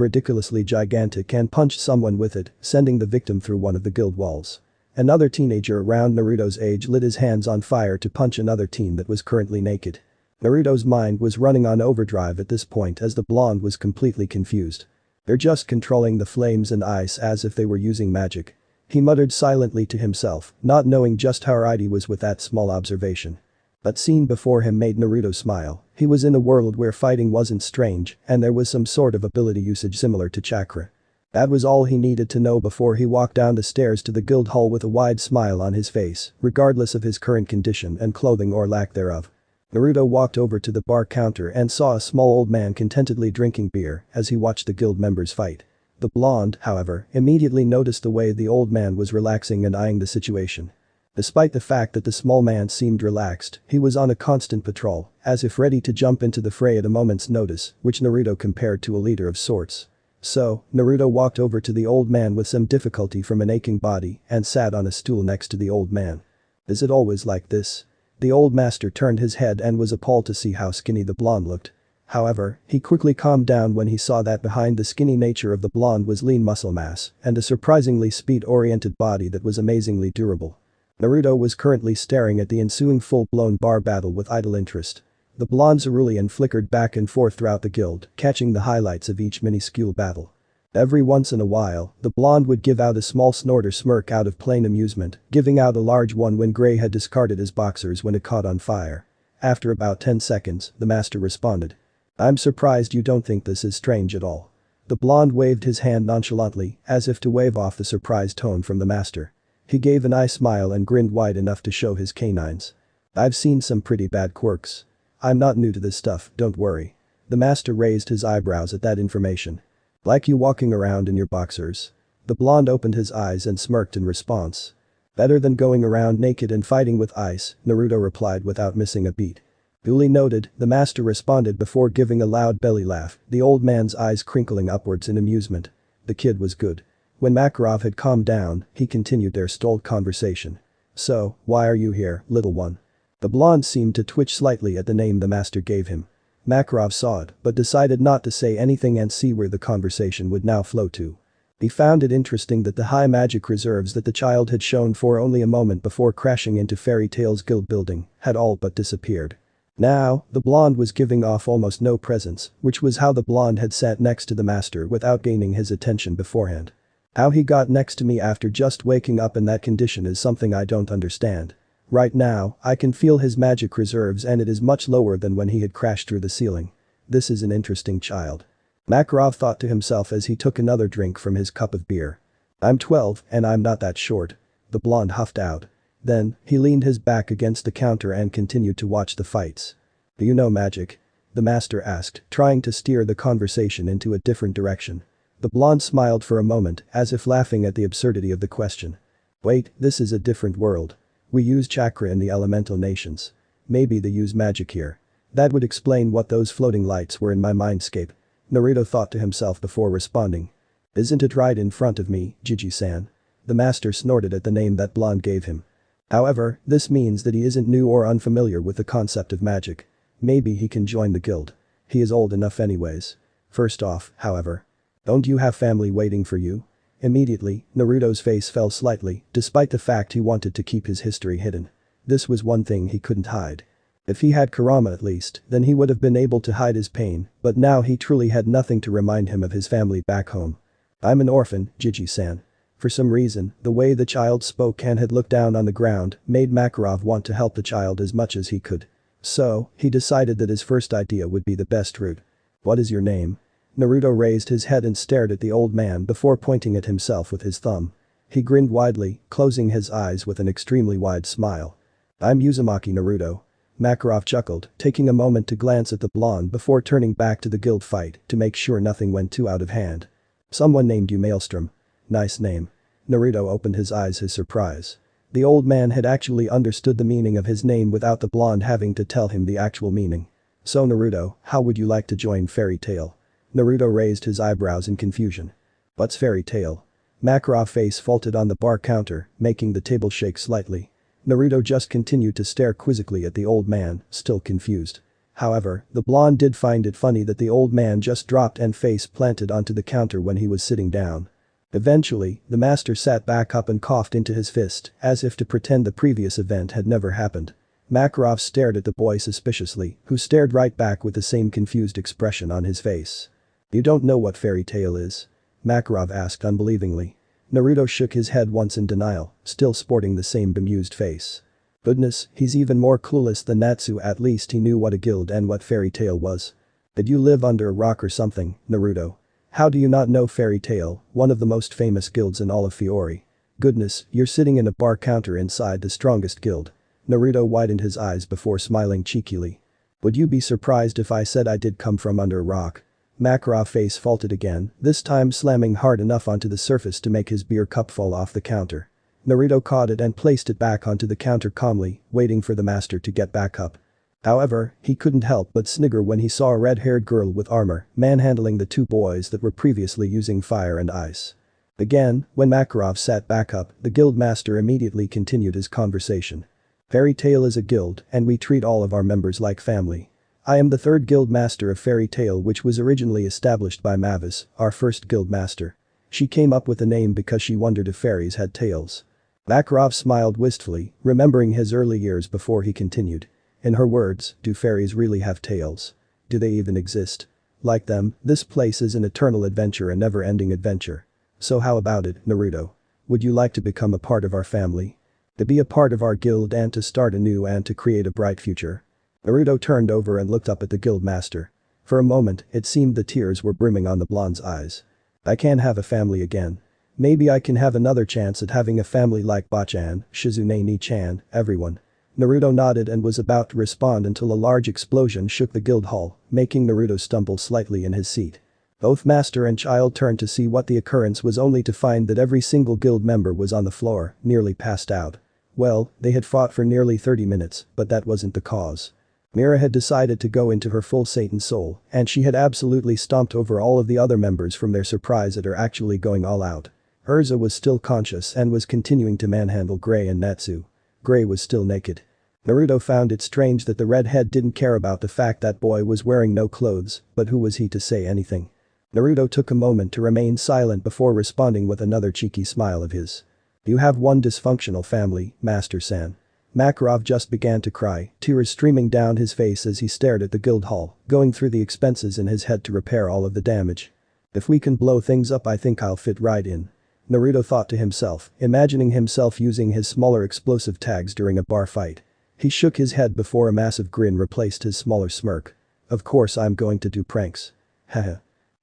A: ridiculously gigantic and punched someone with it, sending the victim through one of the guild walls. Another teenager around Naruto's age lit his hands on fire to punch another teen that was currently naked. Naruto's mind was running on overdrive at this point as the blonde was completely confused. They're just controlling the flames and ice as if they were using magic. He muttered silently to himself, not knowing just how right he was with that small observation. That scene before him made Naruto smile. He was in a world where fighting wasn't strange and there was some sort of ability usage similar to chakra. That was all he needed to know before he walked down the stairs to the guild hall with a wide smile on his face, regardless of his current condition and clothing or lack thereof. Naruto walked over to the bar counter and saw a small old man contentedly drinking beer as he watched the guild members fight. The blonde, however, immediately noticed the way the old man was relaxing and eyeing the situation. Despite the fact that the small man seemed relaxed, he was on a constant patrol, as if ready to jump into the fray at a moment's notice, which Naruto compared to a leader of sorts. So, Naruto walked over to the old man with some difficulty from an aching body and sat on a stool next to the old man. Is it always like this? The old master turned his head and was appalled to see how skinny the blonde looked. However, he quickly calmed down when he saw that behind the skinny nature of the blonde was lean muscle mass and a surprisingly speed-oriented body that was amazingly durable. Naruto was currently staring at the ensuing full-blown bar battle with idle interest. The blonde cerulean flickered back and forth throughout the guild, catching the highlights of each minuscule battle. Every once in a while, the blonde would give out a small snort or smirk out of plain amusement, giving out a large one when Gray had discarded his boxers when it caught on fire. After about 10 seconds, the master responded. I'm surprised you don't think this is strange at all. The blonde waved his hand nonchalantly, as if to wave off the surprised tone from the master. He gave an eye smile and grinned wide enough to show his canines. I've seen some pretty bad quirks. I'm not new to this stuff, don't worry. The master raised his eyebrows at that information. Like you walking around in your boxers. The blonde opened his eyes and smirked in response. Better than going around naked and fighting with ice, Naruto replied without missing a beat. Duly noted, the master responded before giving a loud belly laugh, the old man's eyes crinkling upwards in amusement. The kid was good. When Makarov had calmed down, he continued their stalled conversation. So, why are you here, little one? The blonde seemed to twitch slightly at the name the master gave him. Makarov saw it, but decided not to say anything and see where the conversation would now flow to. He found it interesting that the high magic reserves that the child had shown for only a moment before crashing into Fairy Tail's guild building had all but disappeared. Now, the blonde was giving off almost no presence, which was how the blonde had sat next to the master without gaining his attention beforehand. How he got next to me after just waking up in that condition is something I don't understand. Right now, I can feel his magic reserves and it is much lower than when he had crashed through the ceiling. This is an interesting child. Makarov thought to himself as he took another drink from his cup of beer. I'm 12 and I'm not that short. The blonde huffed out. Then, he leaned his back against the counter and continued to watch the fights. Do you know magic? The master asked, trying to steer the conversation into a different direction. The blonde smiled for a moment, as if laughing at the absurdity of the question. Wait, this is a different world. We use chakra in the elemental nations. Maybe they use magic here. That would explain what those floating lights were in my mindscape. Naruto thought to himself before responding. Isn't it right in front of me, Jiji-san? The master snorted at the name that blonde gave him. However, this means that he isn't new or unfamiliar with the concept of magic. Maybe he can join the guild. He is old enough anyways. First off, however. Don't you have family waiting for you? Immediately, Naruto's face fell slightly, despite the fact he wanted to keep his history hidden. This was one thing he couldn't hide. If he had Kurama at least, then he would have been able to hide his pain, but now he truly had nothing to remind him of his family back home. I'm an orphan, Jiji-san. For some reason, the way the child spoke and had looked down on the ground made Makarov want to help the child as much as he could. So, he decided that his first idea would be the best route. What is your name? Naruto raised his head and stared at the old man before pointing at himself with his thumb. He grinned widely, closing his eyes with an extremely wide smile. I'm Uzumaki Naruto. Makarov chuckled, taking a moment to glance at the blonde before turning back to the guild fight to make sure nothing went too out of hand. Someone named you Maelstrom. Nice name. Naruto opened his eyes his surprise. The old man had actually understood the meaning of his name without the blonde having to tell him the actual meaning. So Naruto, how would you like to join Fairy Tail? Naruto raised his eyebrows in confusion. What's fairy tale? Makarov's face faulted on the bar counter, making the table shake slightly. Naruto just continued to stare quizzically at the old man, still confused. However, the blonde did find it funny that the old man just dropped and face planted onto the counter when he was sitting down. Eventually, the master sat back up and coughed into his fist, as if to pretend the previous event had never happened. Makarov stared at the boy suspiciously, who stared right back with the same confused expression on his face. You don't know what fairy tale is? Makarov asked unbelievingly. Naruto shook his head once in denial, still sporting the same bemused face. Goodness, he's even more clueless than Natsu. At least he knew what a guild and what fairy tale was. Did you live under a rock or something, Naruto? How do you not know fairy tale, one of the most famous guilds in all of Fiori? Goodness, you're sitting in a bar counter inside the strongest guild. Naruto widened his eyes before smiling cheekily. Would you be surprised if I said I did come from under a rock? Makarov's face faulted again, this time slamming hard enough onto the surface to make his beer cup fall off the counter. Naruto caught it and placed it back onto the counter calmly, waiting for the master to get back up. However, he couldn't help but snigger when he saw a red-haired girl with armor manhandling the two boys that were previously using fire and ice. Again, when Makarov sat back up, the guild master immediately continued his conversation. Fairy Tail is a guild, and we treat all of our members like family. I am the third guild master of Fairy Tail, which was originally established by Mavis, our first guild master. She came up with the name because she wondered if fairies had tails. Makarov smiled wistfully, remembering his early years before he continued. In her words, do fairies really have tails? Do they even exist? Like them, this place is an eternal adventure, a never-ending adventure. So how about it, Naruto? Would you like to become a part of our family? To be a part of our guild and to start anew and to create a bright future? Naruto turned over and looked up at the guild master. For a moment, it seemed the tears were brimming on the blonde's eyes. I can't have a family again. Maybe I can have another chance at having a family like Bachan, Shizune-ni-chan, everyone. Naruto nodded and was about to respond until a large explosion shook the guild hall, making Naruto stumble slightly in his seat. Both master and child turned to see what the occurrence was, only to find that every single guild member was on the floor, nearly passed out. Well, they had fought for nearly 30 minutes, but that wasn't the cause. Mira had decided to go into her full Satan soul, and she had absolutely stomped over all of the other members from their surprise at her actually going all out. Erza was still conscious and was continuing to manhandle Gray and Natsu. Gray was still naked. Naruto found it strange that the redhead didn't care about the fact that boy was wearing no clothes, but who was he to say anything? Naruto took a moment to remain silent before responding with another cheeky smile of his. You have one dysfunctional family, Master-san. Makarov just began to cry, tears streaming down his face as he stared at the guild hall, going through the expenses in his head to repair all of the damage. If we can blow things up, I think I'll fit right in. Naruto thought to himself, imagining himself using his smaller explosive tags during a bar fight. He shook his head before a massive grin replaced his smaller smirk. Of course I'm going to do pranks. Haha.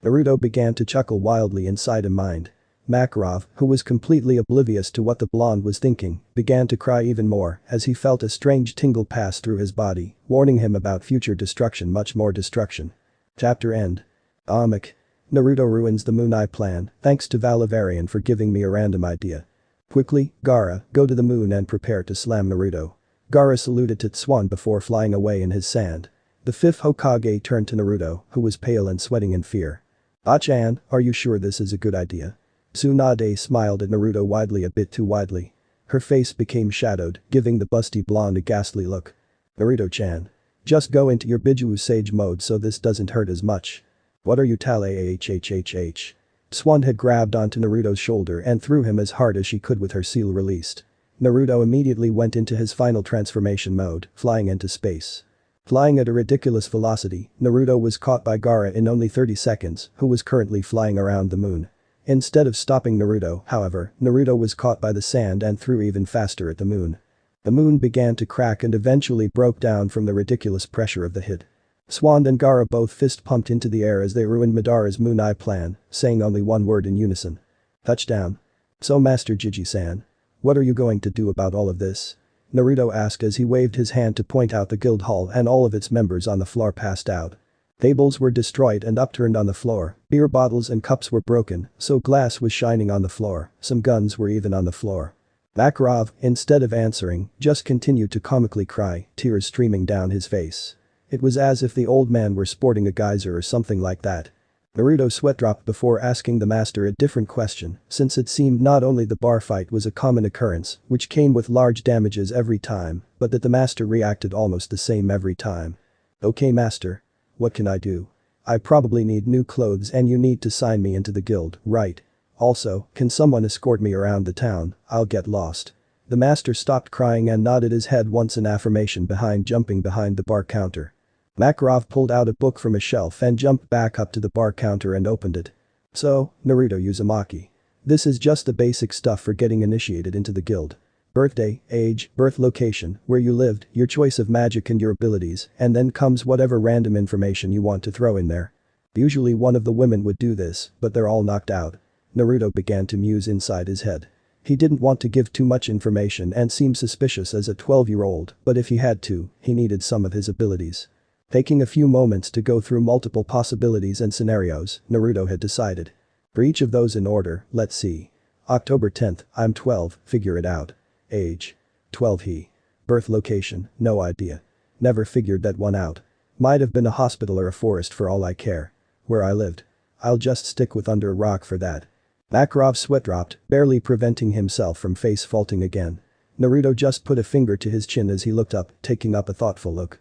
A: Naruto began to chuckle wildly inside his mind. Makarov, who was completely oblivious to what the blonde was thinking, began to cry even more as he felt a strange tingle pass through his body, warning him about future destruction, much more destruction. Chapter end. Amik. Naruto ruins the Moon Eye plan, thanks to Valivarian for giving me a random idea. Quickly, Gaara, go to the moon and prepare to slam Naruto. Gaara saluted to Swan before flying away in his sand. The fifth Hokage turned to Naruto, who was pale and sweating in fear. Bachan, are you sure this is a good idea? Tsunade smiled at Naruto widely, a bit too widely. Her face became shadowed, giving the busty blonde a ghastly look. Naruto-chan. Just go into your Bijuu Sage mode so this doesn't hurt as much. What are you hhhhh? Swan had grabbed onto Naruto's shoulder and threw him as hard as she could with her seal released. Naruto immediately went into his final transformation mode, flying into space. Flying at a ridiculous velocity, Naruto was caught by Gaara in only 30 seconds, who was currently flying around the moon. Instead of stopping Naruto, however, Naruto was caught by the sand and threw even faster at the moon. The moon began to crack and eventually broke down from the ridiculous pressure of the hit. Swan and Gaara both fist-pumped into the air as they ruined Madara's Moon Eye plan, saying only one word in unison. Touchdown. So Master Jiji-san. What are you going to do about all of this? Naruto asked as he waved his hand to point out the guild hall and all of its members on the floor passed out. Tables were destroyed and upturned on the floor, beer bottles and cups were broken, so glass was shining on the floor, some guns were even on the floor. Makarov, instead of answering, just continued to comically cry, tears streaming down his face. It was as if the old man were sporting a geyser or something like that. Naruto sweat dropped before asking the master a different question, since it seemed not only the bar fight was a common occurrence, which came with large damages every time, but that the master reacted almost the same every time. Okay master. What can I do? I probably need new clothes and you need to sign me into the guild, right? Also, can someone escort me around the town, I'll get lost. The master stopped crying and nodded his head once in affirmation behind jumping behind the bar counter. Makarov pulled out a book from a shelf and jumped back up to the bar counter and opened it. So, Naruto Uzumaki. This is just the basic stuff for getting initiated into the guild. Birthday, age, birth location, where you lived, your choice of magic and your abilities, and then comes whatever random information you want to throw in there. Usually one of the women would do this, but they're all knocked out. Naruto began to muse inside his head. He didn't want to give too much information and seem suspicious as a 12-year-old, but if he had to, he needed some of his abilities. Taking a few moments to go through multiple possibilities and scenarios, Naruto had decided. For each of those in order, let's see. October 10th, I'm 12, figure it out. Age. 12 he. Birth location, no idea. Never figured that one out. Might have been a hospital or a forest for all I care. Where I lived. I'll just stick with under a rock for that. Makarov's sweat dropped, barely preventing himself from face faulting again. Naruto just put a finger to his chin as he looked up, taking up a thoughtful look.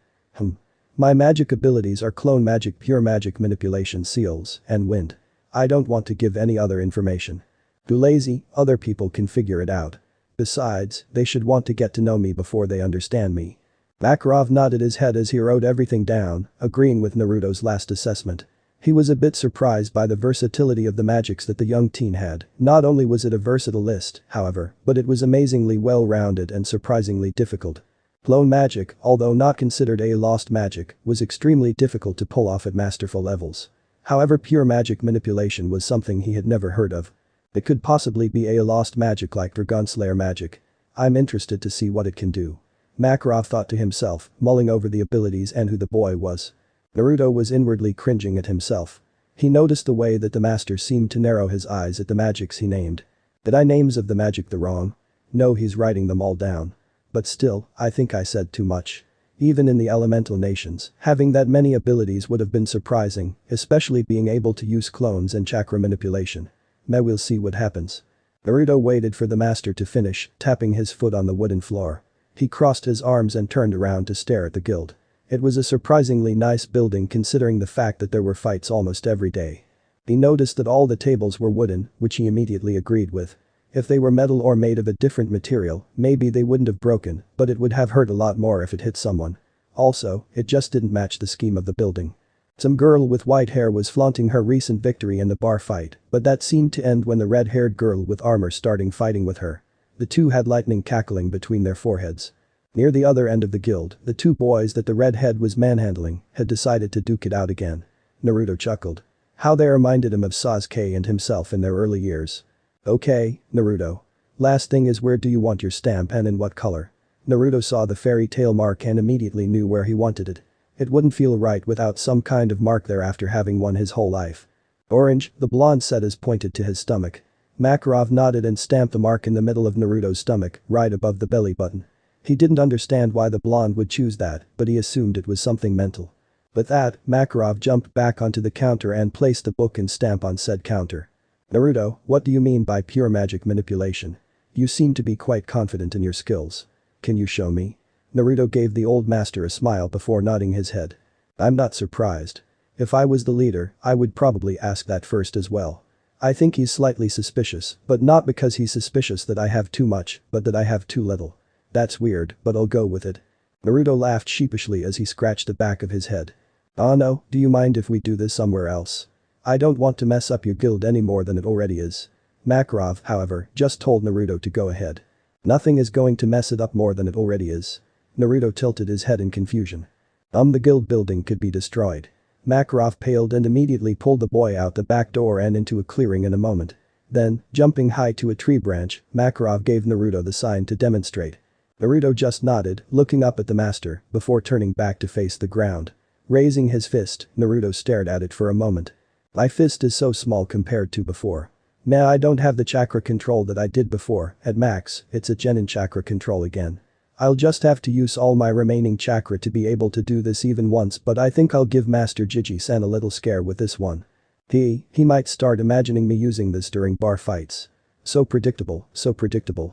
A: My magic abilities are clone magic, pure magic, manipulation, seals, and wind. I don't want to give any other information. Too lazy, other people can figure it out. Besides, they should want to get to know me before they understand me. Makarov nodded his head as he wrote everything down, agreeing with Naruto's last assessment. He was a bit surprised by the versatility of the magics that the young teen had. Not only was it a versatile list, however, but it was amazingly well-rounded and surprisingly difficult. Clone magic, although not considered a lost magic, was extremely difficult to pull off at masterful levels. However, pure magic manipulation was something he had never heard of. It could possibly be a lost magic like Dragonslayer magic. I'm interested to see what it can do. Makarov thought to himself, mulling over the abilities and who the boy was. Naruto was inwardly cringing at himself. He noticed the way that the master seemed to narrow his eyes at the magics he named. Did I names of the magic the wrong? No, he's writing them all down. But still, I think I said too much. Even in the elemental nations, having that many abilities would have been surprising, especially being able to use clones and chakra manipulation. We'll see what happens. Naruto waited for the master to finish, tapping his foot on the wooden floor. He crossed his arms and turned around to stare at the guild. It was a surprisingly nice building considering the fact that there were fights almost every day. He noticed that all the tables were wooden, which he immediately agreed with. If they were metal or made of a different material, maybe they wouldn't have broken, but it would have hurt a lot more if it hit someone. Also, it just didn't match the scheme of the building. Some girl with white hair was flaunting her recent victory in the bar fight, but that seemed to end when the red-haired girl with armor started fighting with her. The two had lightning cackling between their foreheads. Near the other end of the guild, the two boys that the redhead was manhandling had decided to duke it out again. Naruto chuckled. How they reminded him of Sasuke and himself in their early years. Okay, Naruto. Last thing is, where do you want your stamp and in what color? Naruto saw the fairy tale mark and immediately knew where he wanted it. It wouldn't feel right without some kind of mark there after having won his whole life. Orange, the blonde said as pointed to his stomach. Makarov nodded and stamped the mark in the middle of Naruto's stomach, right above the belly button. He didn't understand why the blonde would choose that, but he assumed it was something mental. With that, Makarov jumped back onto the counter and placed the book and stamp on said counter. Naruto, what do you mean by pure magic manipulation? You seem to be quite confident in your skills. Can you show me? Naruto gave the old master a smile before nodding his head. I'm not surprised. If I was the leader, I would probably ask that first as well. I think he's slightly suspicious, but not because he's suspicious that I have too much, but that I have too little. That's weird, but I'll go with it. Naruto laughed sheepishly as he scratched the back of his head. Oh no, do you mind if we do this somewhere else? I don't want to mess up your guild any more than it already is. Makarov, however, just told Naruto to go ahead. Nothing is going to mess it up more than it already is. Naruto tilted his head in confusion. The guild building could be destroyed. Makarov paled and immediately pulled the boy out the back door and into a clearing in a moment. Then, jumping high to a tree branch, Makarov gave Naruto the sign to demonstrate. Naruto just nodded, looking up at the master, before turning back to face the ground. Raising his fist, Naruto stared at it for a moment. My fist is so small compared to before. Nah, I don't have the chakra control that I did before, at max, it's a genin chakra control again. I'll just have to use all my remaining chakra to be able to do this even once, but I think I'll give Master Jiji-san a little scare with this one. He might start imagining me using this during bar fights. So predictable,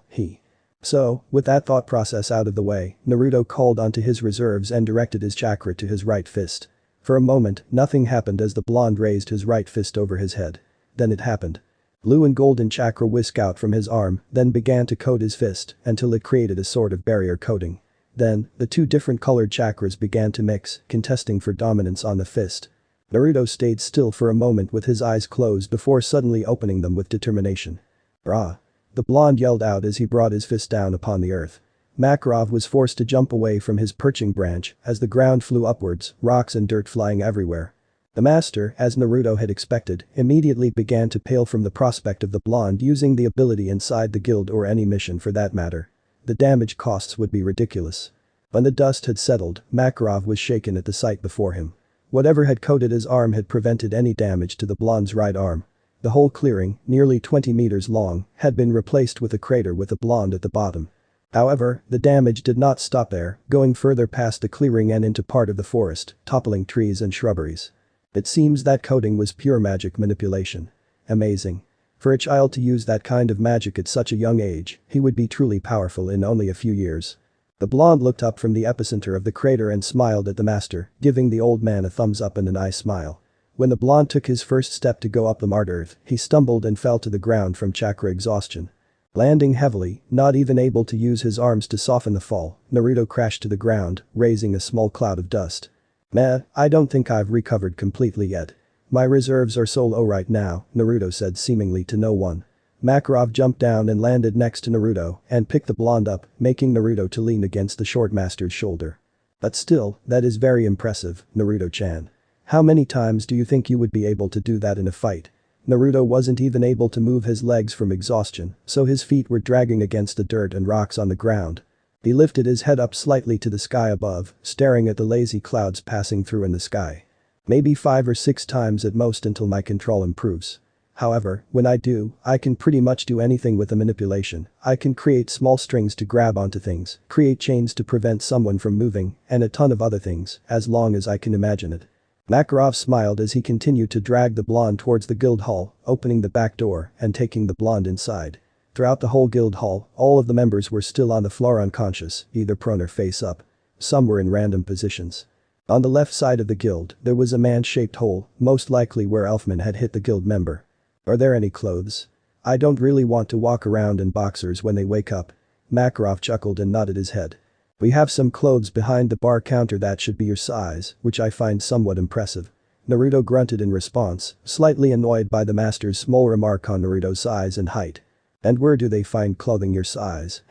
A: he. So, with that thought process out of the way, Naruto called onto his reserves and directed his chakra to his right fist. For a moment, nothing happened as the blonde raised his right fist over his head. Then it happened. Blue and golden chakra whisked out from his arm, then began to coat his fist until it created a sort of barrier coating. Then, the two different colored chakras began to mix, contesting for dominance on the fist. Naruto stayed still for a moment with his eyes closed before suddenly opening them with determination. "Rah!" The blonde yelled out as he brought his fist down upon the earth. Makarov was forced to jump away from his perching branch as the ground flew upwards, rocks and dirt flying everywhere. The master, as Naruto had expected, immediately began to pale from the prospect of the blonde using the ability inside the guild or any mission for that matter. The damage costs would be ridiculous. When the dust had settled, Makarov was shaken at the sight before him. Whatever had coated his arm had prevented any damage to the blonde's right arm. The whole clearing, nearly 20 meters long, had been replaced with a crater with a blonde at the bottom. However, the damage did not stop there, going further past the clearing and into part of the forest, toppling trees and shrubberies. It seems that coating was pure magic manipulation. Amazing. For a child to use that kind of magic at such a young age, he would be truly powerful in only a few years. The blonde looked up from the epicenter of the crater and smiled at the master, giving the old man a thumbs up and a nice smile. When the blonde took his first step to go up the marked earth, he stumbled and fell to the ground from chakra exhaustion. Landing heavily, not even able to use his arms to soften the fall, Naruto crashed to the ground, raising a small cloud of dust. "Meh, I don't think I've recovered completely yet. My reserves are so low right now," Naruto said seemingly to no one. Makarov jumped down and landed next to Naruto and picked the blonde up, making Naruto to lean against the short master's shoulder. "But still, that is very impressive, Naruto-chan. How many times do you think you would be able to do that in a fight?" Naruto wasn't even able to move his legs from exhaustion, so his feet were dragging against the dirt and rocks on the ground. He lifted his head up slightly to the sky above, staring at the lazy clouds passing through in the sky. "Maybe 5 or 6 times at most until my control improves. However, when I do, I can pretty much do anything with the manipulation. I can create small strings to grab onto things, create chains to prevent someone from moving, and a ton of other things, as long as I can imagine it." Makarov smiled as he continued to drag the blonde towards the guild hall, opening the back door and taking the blonde inside. Throughout the whole guild hall, all of the members were still on the floor unconscious, either prone or face up. Some were in random positions. On the left side of the guild, there was a man-shaped hole, most likely where Elfman had hit the guild member. "Are there any clothes? I don't really want to walk around in boxers when they wake up." Makarov chuckled and nodded his head. "We have some clothes behind the bar counter that should be your size, which I find somewhat impressive." Naruto grunted in response, slightly annoyed by the master's small remark on Naruto's size and height. "And where do they find clothing your size?"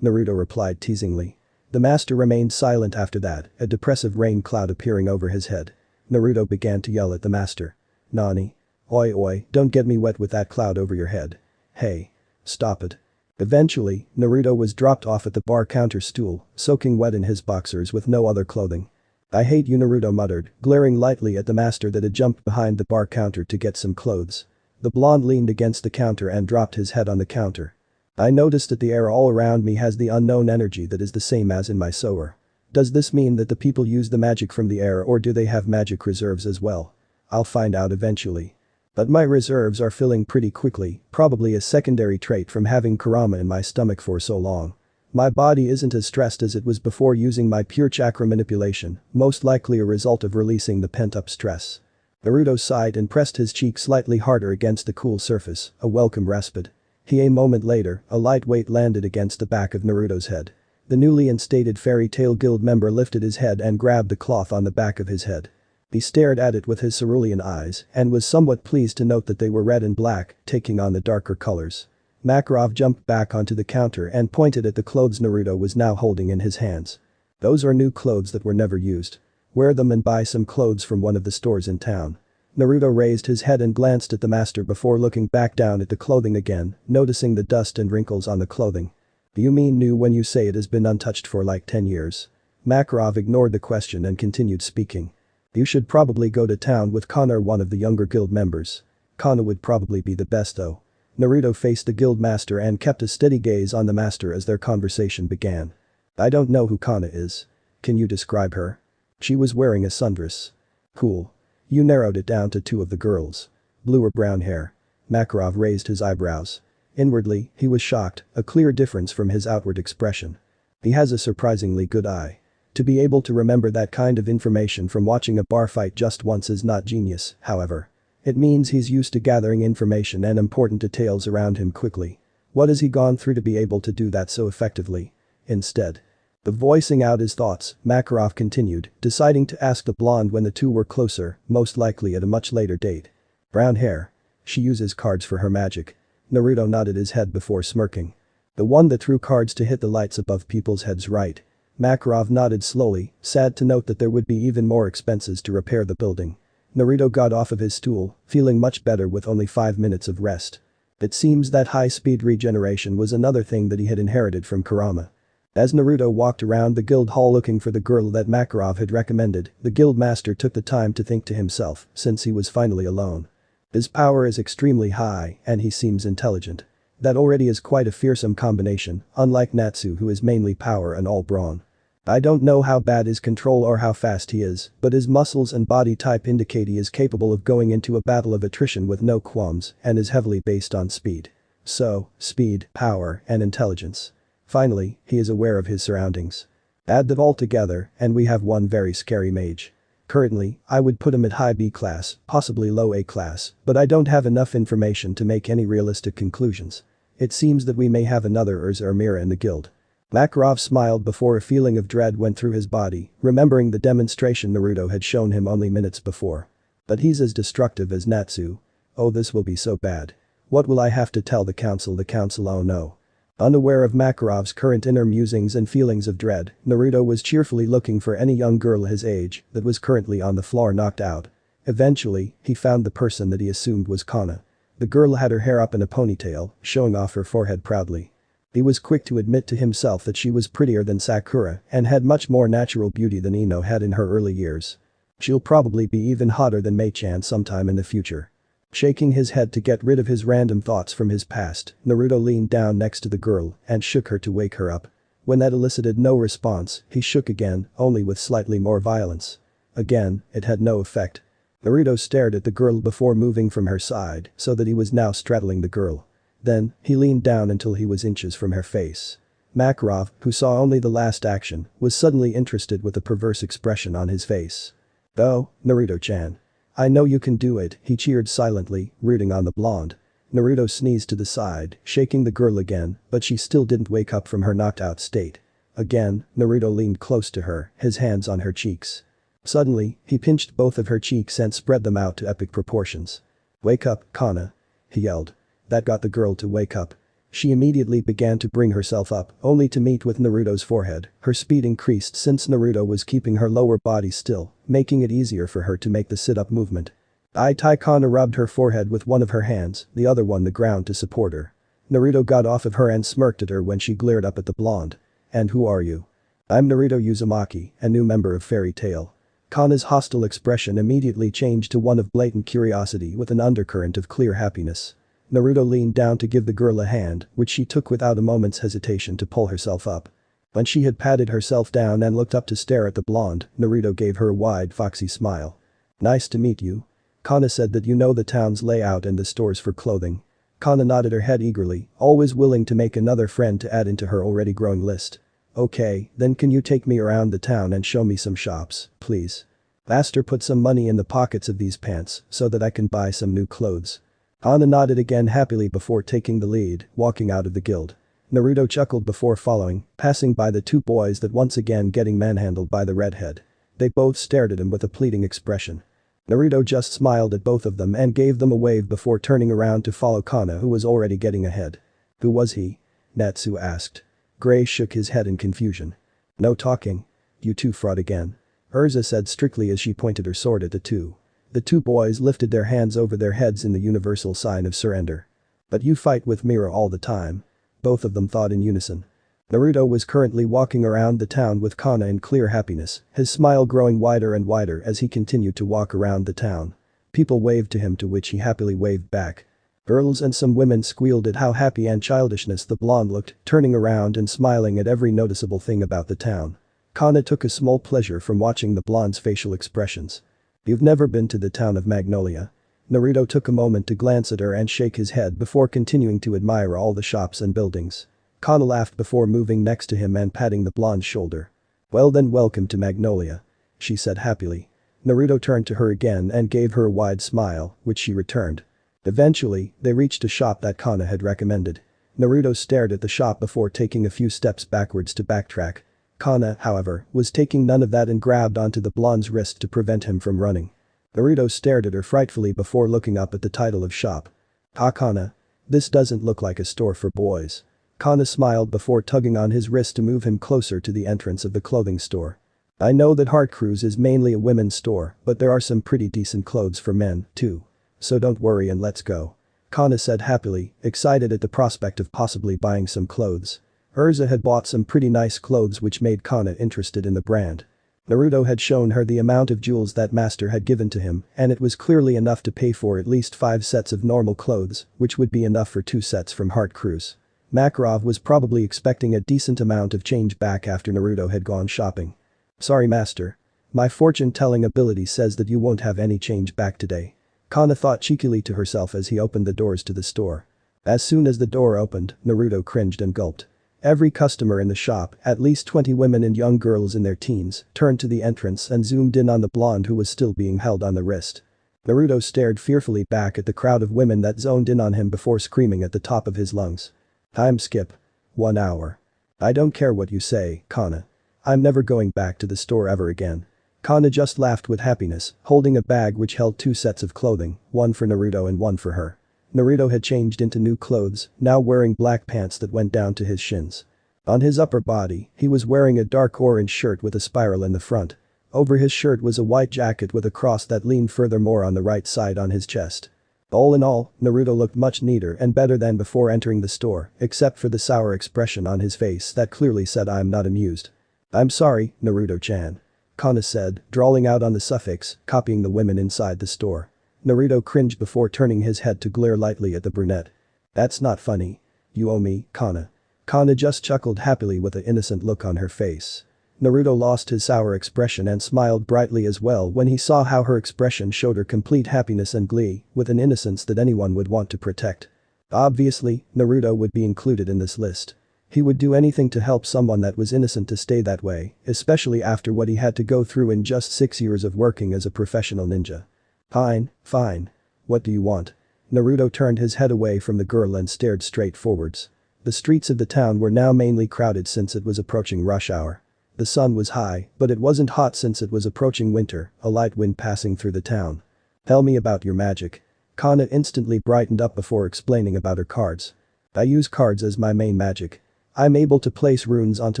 A: Naruto replied teasingly. The master remained silent after that, a depressive rain cloud appearing over his head. Naruto began to yell at the master. "Nani? Oi oi, don't get me wet with that cloud over your head. Hey. Stop it." Eventually, Naruto was dropped off at the bar counter stool, soaking wet in his boxers with no other clothing. "I hate you," Naruto muttered, glaring lightly at the master that had jumped behind the bar counter to get some clothes. The blonde leaned against the counter and dropped his head on the counter. "I noticed that the air all around me has the unknown energy that is the same as in my sower. Does this mean that the people use the magic from the air or do they have magic reserves as well? I'll find out eventually. But my reserves are filling pretty quickly, probably a secondary trait from having Kurama in my stomach for so long. My body isn't as stressed as it was before using my pure chakra manipulation, most likely a result of releasing the pent-up stress." Naruto sighed and pressed his cheek slightly harder against the cool surface, a welcome respite. A moment later, a light weight landed against the back of Naruto's head. The newly instated Fairy Tail Guild member lifted his head and grabbed the cloth on the back of his head. He stared at it with his cerulean eyes and was somewhat pleased to note that they were red and black, taking on the darker colors. Makarov jumped back onto the counter and pointed at the clothes Naruto was now holding in his hands. "Those are new clothes that were never used. Wear them and buy some clothes from one of the stores in town." Naruto raised his head and glanced at the master before looking back down at the clothing again, noticing the dust and wrinkles on the clothing. "Do you mean new when you say it has been untouched for like 10 years? Makarov ignored the question and continued speaking. "You should probably go to town with Kana or one of the younger guild members. Kana would probably be the best though." Naruto faced the guild master and kept a steady gaze on the master as their conversation began. "I don't know who Kana is. Can you describe her?" "She was wearing a sundress." "Cool. You narrowed it down to 2 of the girls. Blue or brown hair? Makarov raised his eyebrows. Inwardly, he was shocked, a clear difference from his outward expression. He has a surprisingly good eye. To be able to remember that kind of information from watching a bar fight just once is not genius, however. It means he's used to gathering information and important details around him quickly. What has he gone through to be able to do that so effectively? Instead of voicing out his thoughts, Makarov continued, deciding to ask the blonde when the two were closer, most likely at a much later date. Brown hair. She uses cards for her magic. Naruto nodded his head before smirking. The one that threw cards to hit the lights above people's heads, right? Makarov nodded slowly, sad to note that there would be even more expenses to repair the building. Naruto got off of his stool, feeling much better with only 5 minutes of rest. It seems that high-speed regeneration was another thing that he had inherited from Kurama. As Naruto walked around the guild hall looking for the girl that Makarov had recommended, the guild master took the time to think to himself, since he was finally alone. His power is extremely high, and he seems intelligent. That already is quite a fearsome combination, unlike Natsu, who is mainly power and all brawn. I don't know how bad his control or how fast he is, but his muscles and body type indicate he is capable of going into a battle of attrition with no qualms and is heavily based on speed. So, speed, power, and intelligence. Finally, he is aware of his surroundings. Add them all together, and we have one very scary mage. Currently, I would put him at high B class, possibly low A class, but I don't have enough information to make any realistic conclusions. It seems that we may have another Erza or Mira in the guild. Makarov smiled before a feeling of dread went through his body, remembering the demonstration Naruto had shown him only minutes before. But he's as destructive as Natsu. Oh, this will be so bad. What will I have to tell the council? Oh no. Unaware of Makarov's current inner musings and feelings of dread, Naruto was cheerfully looking for any young girl his age that was currently on the floor knocked out. Eventually, he found the person that he assumed was Kana. The girl had her hair up in a ponytail, showing off her forehead proudly. He was quick to admit to himself that she was prettier than Sakura and had much more natural beauty than Ino had in her early years. She'll probably be even hotter than Mei-chan sometime in the future. Shaking his head to get rid of his random thoughts from his past, Naruto leaned down next to the girl and shook her to wake her up. When that elicited no response, he shook again, only with slightly more violence. Again, it had no effect. Naruto stared at the girl before moving from her side so that he was now straddling the girl. Then, he leaned down until he was inches from her face. Makarov, who saw only the last action, was suddenly interested with a perverse expression on his face. "Oh, Naruto-chan. I know you can do it," he cheered silently, rooting on the blonde. Naruto sneezed to the side, shaking the girl again, but she still didn't wake up from her knocked-out state. Again, Naruto leaned close to her, his hands on her cheeks. Suddenly, he pinched both of her cheeks and spread them out to epic proportions. "Wake up, Kana," he yelled. That got the girl to wake up. She immediately began to bring herself up, only to meet with Naruto's forehead. Her speed increased since Naruto was keeping her lower body still, making it easier for her to make the sit-up movement. Kana rubbed her forehead with one of her hands, the other one the ground to support her. Naruto got off of her and smirked at her when she glared up at the blonde. "And who are you?" "I'm Naruto Uzumaki, a new member of Fairy Tail." Kana's hostile expression immediately changed to one of blatant curiosity with an undercurrent of clear happiness. Naruto leaned down to give the girl a hand, which she took without a moment's hesitation to pull herself up. When she had patted herself down and looked up to stare at the blonde, Naruto gave her a wide foxy smile. "Nice to meet you." Kana said that you know the town's layout and the stores for clothing. Kana nodded her head eagerly, always willing to make another friend to add into her already growing list. "Okay, then can you take me around the town and show me some shops, please?" Master put some money in the pockets of these pants so that I can buy some new clothes. Kana nodded again happily before taking the lead, walking out of the guild. Naruto chuckled before following, passing by the two boys that once again getting manhandled by the redhead. They both stared at him with a pleading expression. Naruto just smiled at both of them and gave them a wave before turning around to follow Kana, who was already getting ahead. "Who was he?" Natsu asked. Gray shook his head in confusion. "No talking. You two fraud again," Erza said strictly as she pointed her sword at the two. The two boys lifted their hands over their heads in the universal sign of surrender. "But you fight with Mira all the time," both of them thought in unison. Naruto was currently walking around the town with Kana in clear happiness, his smile growing wider and wider as he continued to walk around the town. People waved to him, to which he happily waved back. Girls and some women squealed at how happy and childishness the blonde looked, turning around and smiling at every noticeable thing about the town. Kana took a small pleasure from watching the blonde's facial expressions. "You've never been to the town of Magnolia?" Naruto took a moment to glance at her and shake his head before continuing to admire all the shops and buildings. Kana laughed before moving next to him and patting the blonde's shoulder. "Well then, welcome to Magnolia," she said happily. Naruto turned to her again and gave her a wide smile, which she returned. Eventually, they reached a shop that Kana had recommended. Naruto stared at the shop before taking a few steps backwards to backtrack. Kana, however, was taking none of that and grabbed onto the blonde's wrist to prevent him from running. Naruto stared at her frightfully before looking up at the title of shop. "Ah, Kana. This doesn't look like a store for boys." Kana smiled before tugging on his wrist to move him closer to the entrance of the clothing store. "I know that Heart Cruise is mainly a women's store, but there are some pretty decent clothes for men, too. So don't worry and let's go," Kana said happily, excited at the prospect of possibly buying some clothes. Erza had bought some pretty nice clothes which made Kana interested in the brand. Naruto had shown her the amount of jewels that master had given to him, and it was clearly enough to pay for at least 5 sets of normal clothes, which would be enough for 2 sets from Heart Cruise. Makarov was probably expecting a decent amount of change back after Naruto had gone shopping. "Sorry master. My fortune-telling ability says that you won't have any change back today," Kana thought cheekily to herself as he opened the doors to the store. As soon as the door opened, Naruto cringed and gulped. Every customer in the shop, at least 20 women and young girls in their teens, turned to the entrance and zoomed in on the blonde who was still being held on the wrist. Naruto stared fearfully back at the crowd of women that zoned in on him before screaming at the top of his lungs. "Time skip. 1 hour. I don't care what you say, Kana. I'm never going back to the store ever again." Kana just laughed with happiness, holding a bag which held 2 sets of clothing, one for Naruto and one for her. Naruto had changed into new clothes, now wearing black pants that went down to his shins. On his upper body, he was wearing a dark orange shirt with a spiral in the front. Over his shirt was a white jacket with a cross that leaned furthermore on the right side on his chest. All in all, Naruto looked much neater and better than before entering the store, except for the sour expression on his face that clearly said "I'm not amused." "I'm sorry, Naruto-chan," Kana said, drawling out on the suffix, copying the women inside the store. Naruto cringed before turning his head to glare lightly at the brunette. "That's not funny. You owe me, Kana." Kana just chuckled happily with an innocent look on her face. Naruto lost his sour expression and smiled brightly as well when he saw how her expression showed her complete happiness and glee, with an innocence that anyone would want to protect. Obviously, Naruto would be included in this list. He would do anything to help someone that was innocent to stay that way, especially after what he had to go through in just 6 years of working as a professional ninja. Fine. What do you want?" Naruto turned his head away from the girl and stared straight forwards. The streets of the town were now mainly crowded since it was approaching rush hour. The sun was high, but it wasn't hot since it was approaching winter, a light wind passing through the town. "Tell me about your magic." Kana instantly brightened up before explaining about her cards. "I use cards as my main magic. I'm able to place runes onto